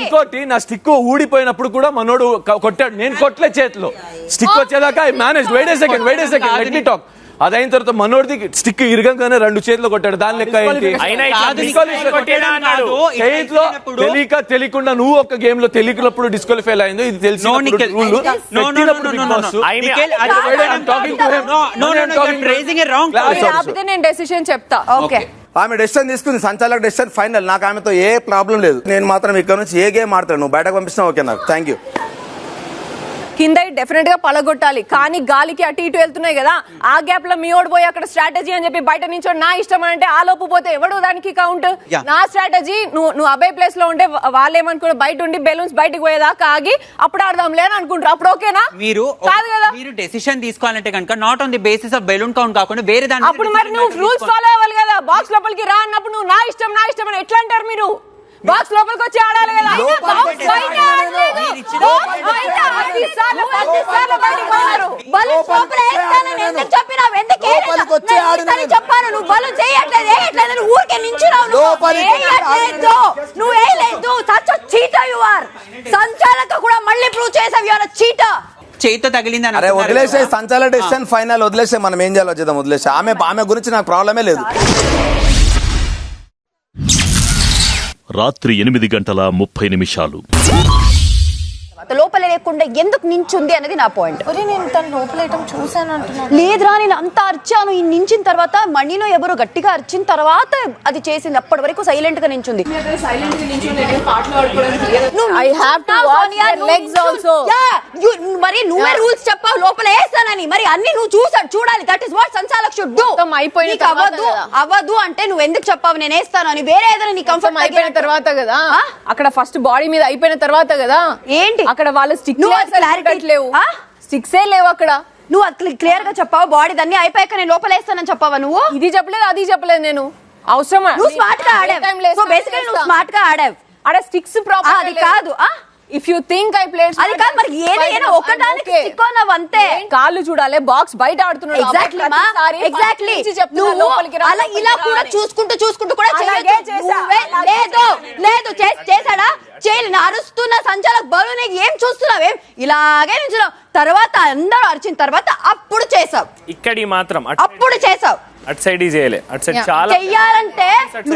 [SPEAKER 7] ఇంకోటి, నా స్టిక్ ఊడిపోయినప్పుడు కూడా మనోడు కొట్టాడు. నేను కొట్టలే చేతిలో. స్టిక్ వచ్చేదాకా I manage. Wait a second let me talk. అదైన తర్వాత మనోడిది స్టిక్ ఇరగంగానే 2 చేతులు కొట్టాడు. దాని లెక్క తెలియకుండా నువ్వు ఒక గేమ్ లో తెలియకున్నప్పుడు డిస్క్వాలిఫై అయిందో ఇది తెలిసి
[SPEAKER 5] నేను డెసిషన్ చెప్తా. ఓకే,
[SPEAKER 8] ఆమె డెసిషన్ తీసుకుంది. సంచాలక డెసిషన్ ఫైనల్. నాకు ఆమెతో ఏ ప్రాబ్లం లేదు. నేను మాత్రం ఇక్కడ నుంచి ఏ గేమ్ ఆడతాను. నువ్వు బయటకు పంపిస్తున్నా ఓకే నాకు. Thank you.
[SPEAKER 5] కింద డెఫినెట్ గా పలగొట్టాలి, కానీ గాలికి అటు ఇటు వెళ్తున్నాయి కదా, ఆ గ్యాప్ లో మీ ఓడి పోయి అక్కడ స్ట్రాటజీ అని చెప్పి బయట నుంచి నా ఇష్టం అంటే ఆ లోపు పోతే ఎవడు దానికి కౌంట్? నా స్ట్రాటజీ నువ్వు అబ్బాయి ప్లేస్ లో ఉంటే వాళ్ళు ఏమనుకున్నా బయట ఉండి బెలూన్స్ బయటకు పోయేదాకా ఆగి అప్పుడు ఆడదాంలే అని అనుకుంటారు. అప్పుడు ఓకేనా?
[SPEAKER 18] మీరు
[SPEAKER 5] కాదు కదా.
[SPEAKER 18] మీరు డెసిషన్ తీసుకోవాలంటే కనుక not on the basis of balloon count కాకుండా వేరే దాని
[SPEAKER 5] అప్పుడు మరి నువ్వు రూల్స్ ఫాలో అవ్వాలి కదా. బాక్స్ లోపలికి రా అన్నప్పుడు నువ్వు నా ఇష్టం అని ఎట్లా అంటారు మీరు? బాక్స్ లోపలికి వచ్చి ఆడాలి కదా. చెప్పాను నువ్వు బలు చేయట్లేదు, ఊరికే నించున్నావు. నువ్వు వేయలేదు. సంచాలక కూడా మళ్ళీ ప్రూవ్ చేసావు చీట.
[SPEAKER 18] చేతితో తగిలిందని
[SPEAKER 8] అరే వదిలేసే, సంచాల డెసిషన్ ఫైనల్ వదిలేసే, మనం ఏం చేయాలో చేద్దాం, వదిలేసే. ఆమె గురించి నాకు ప్రాబ్లమే లేదు.
[SPEAKER 1] రాత్రి 8:30
[SPEAKER 9] లోపల లేకుండా ఎందుకు నించుంది అనేది నా పాయింట్.
[SPEAKER 3] నేను తన లోపల చూసాను అంటున్నాను.
[SPEAKER 9] లేదురా, నేను అంత అరిచాను. ఈ నించిన తర్వాత మణిలో ఎవరు గట్టిగా అరిచిన తర్వాత అది చేసింది. అప్పటి వరకు సైలెంట్ గా నించుంది. మరి నువ్వే రూల్స్ చెప్పావు లోపల వేస్తానని, మరి అన్ని నువ్వు చూడాలి. దట్ ఇస్ వాట్ సంచాలక్ షుడ్ డు. అవ్వదు అంటే నువ్వు ఎందుకు చెప్పావు నేను వేస్తాను అని? వేరే ఏదైనా నీ కంఫర్ట్
[SPEAKER 5] అయిపోయిన తర్వాత కదా, అక్కడ ఫస్ట్ బాడీ మీద అయిపోయిన తర్వాత కదా.
[SPEAKER 9] ఏంటి
[SPEAKER 5] అక్కడ వాళ్ళు స్టిక్స్ లేవు అక్కడ.
[SPEAKER 9] నువ్వు క్లియర్ గా చెప్పావు బాడీ దాన్ని అయిపోయాక నేను లోపలేస్తానని చెప్పావా? నువ్వు
[SPEAKER 5] ఇది చెప్పలేదు అది చెప్పలేదు. నేను అవసరమా?
[SPEAKER 9] నువ్వు స్మార్ట్ గా ఆడావు. సో బేసికల్లీ నువ్వు స్మార్ట్ గా ఆడావు.
[SPEAKER 5] అక్కడ స్టిక్స్ ప్రాపర్
[SPEAKER 9] అది కాదు.
[SPEAKER 5] If you think I played
[SPEAKER 9] అది కాదు. మరి ఏదైనా ఒకదానికి స్టిక్ అవ్వవు అంతే.
[SPEAKER 5] కాళ్ళు చూడాలి, బాక్స్ బయట ఆడుతున్నాడు.
[SPEAKER 9] ఎగ్జాక్ట్లీ నువ్వు అలా ఇలా కూడా చూసుకుంటూ కూడా లేదు చేశాడా? చేయలేదు. అరుస్తున్న సంచాలక్ బలు నీకు ఏం చూస్తున్నావేం? ఇలాగే నించున్నావు. తర్వాత అందరూ అరిచిన తర్వాత అప్పుడు చేసావు.
[SPEAKER 19] ఇక్కడి మాత్రం
[SPEAKER 9] అప్పుడు చేసావు.
[SPEAKER 19] అటు సైడ్ చేయలే. అటు సైడ్ చాలా
[SPEAKER 9] చెయ్యాలంటే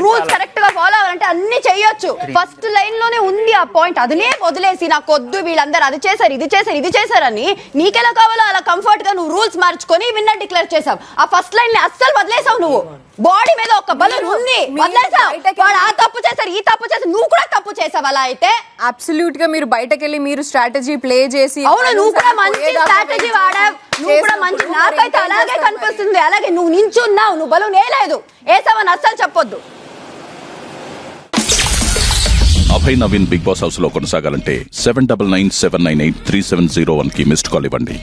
[SPEAKER 9] రూల్స్ కరెక్ట్ గా ఫాలో అవ్వాలంటే అన్ని చెయ్యొచ్చు. ఫస్ట్ లైన్ లోనే ఉంది ఆ పాయింట్. అదినే వదిలేసి నాకు వద్దు వీళ్ళందరూ అది చేశారు ఇది చేశారని నీకెలా కావాలో అలా కంఫర్ట్ గా నువ్వు రూల్స్ మార్చుకొని విన్నర్ డిక్లేర్ చేసావు. ఆ ఫస్ట్ లైన్ ని అస్సలు వదిలేసావు. నువ్వు బాడీ మీద ఒక బలూన్ ఉంది వదిలేసావు. వాడు ఆ తప్పు చేశారు ఈ తప్పు చేశారు, నువ్వు కూడా తప్పు చేసావు. అలా అయితే
[SPEAKER 5] అబ్సల్యూట్ గా మీరు బయటకెళ్ళి మీరు స్ట్రాటజీ ప్లే చేసి,
[SPEAKER 9] అవును నువ్వు కూడా మంచి స్ట్రాటజీ వాడావు. నువ్వు కూడా మంచి, నాకైతే అలాగే కనిపిస్తుంది. అలాగే నువ్వు నించున్నావు, నువ్వు బలూన్ వేయలేదు. వేసావని అస్సలు చెప్పొద్దు.
[SPEAKER 12] Abhay Naveen big boss house లో కొనసాగాలంటే 7997983701 కి మిస్డ్ కాల్ ఇవ్వండి.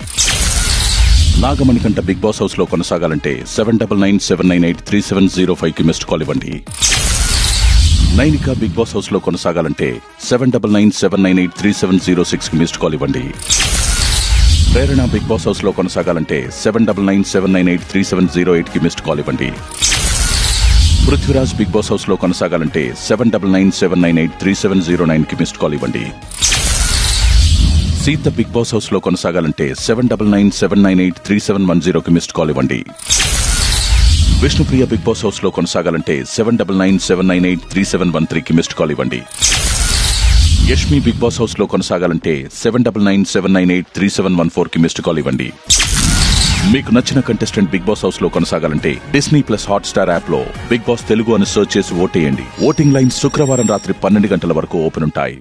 [SPEAKER 12] నాగమణికంట బిగ్ బాస్ హౌస్ లో కొనసాగాలంటే 7997983705 కి మిస్డ్ కాల్ ఇవ్వండి. నైనిక బిగ్ బాస్ హౌస్ లో కొనసాగాలంటే 7997983706 కి మిస్డ్ కాల్ ఇవ్వండి. ప్రేరణ బిగ్ బాస్ హౌస్ లో కొనసాగాలంటే 7997983708 కి మిస్డ్ కాల్ ఇవ్వండి. పృథ్వీరాజ్ బిగ్ బాస్ హౌస్ లో కొనసాగాలంటే 7997983709 కి మిస్డ్ కాల్ ఇవ్వండి. సీత బిగ్ బాస్ హౌస్ లో కొనసాగాలంటే 7997983710 కి మిస్డ్ కాల్ ఇవ్వండి. విష్ణుప్రియ బిగ్ బాస్ హౌస్ లో కొనసాగాలంటే 7997983713 కి మిస్డ్ కాల్ ఇవ్వండి. యష్మి బిగ్ బాస్ హౌస్ లో కొనసాగాలంటే 7997983714 కి మిస్డ్ కాల్ ఇవ్వండి. మీకు నచ్చిన కంటెస్టెంట్ బిగ్ బాస్ హౌస్ లో కొనసాగాలంటే Disney plus Hotstar app లో బిగ్ బాస్ తెలుగు అని సెర్చ్ చేసి ఓటేయండి. ఓటింగ్ లైన్ శుక్రవారం రాత్రి 12 గంటల వరకు ఓపెన్ ఉంటాయి.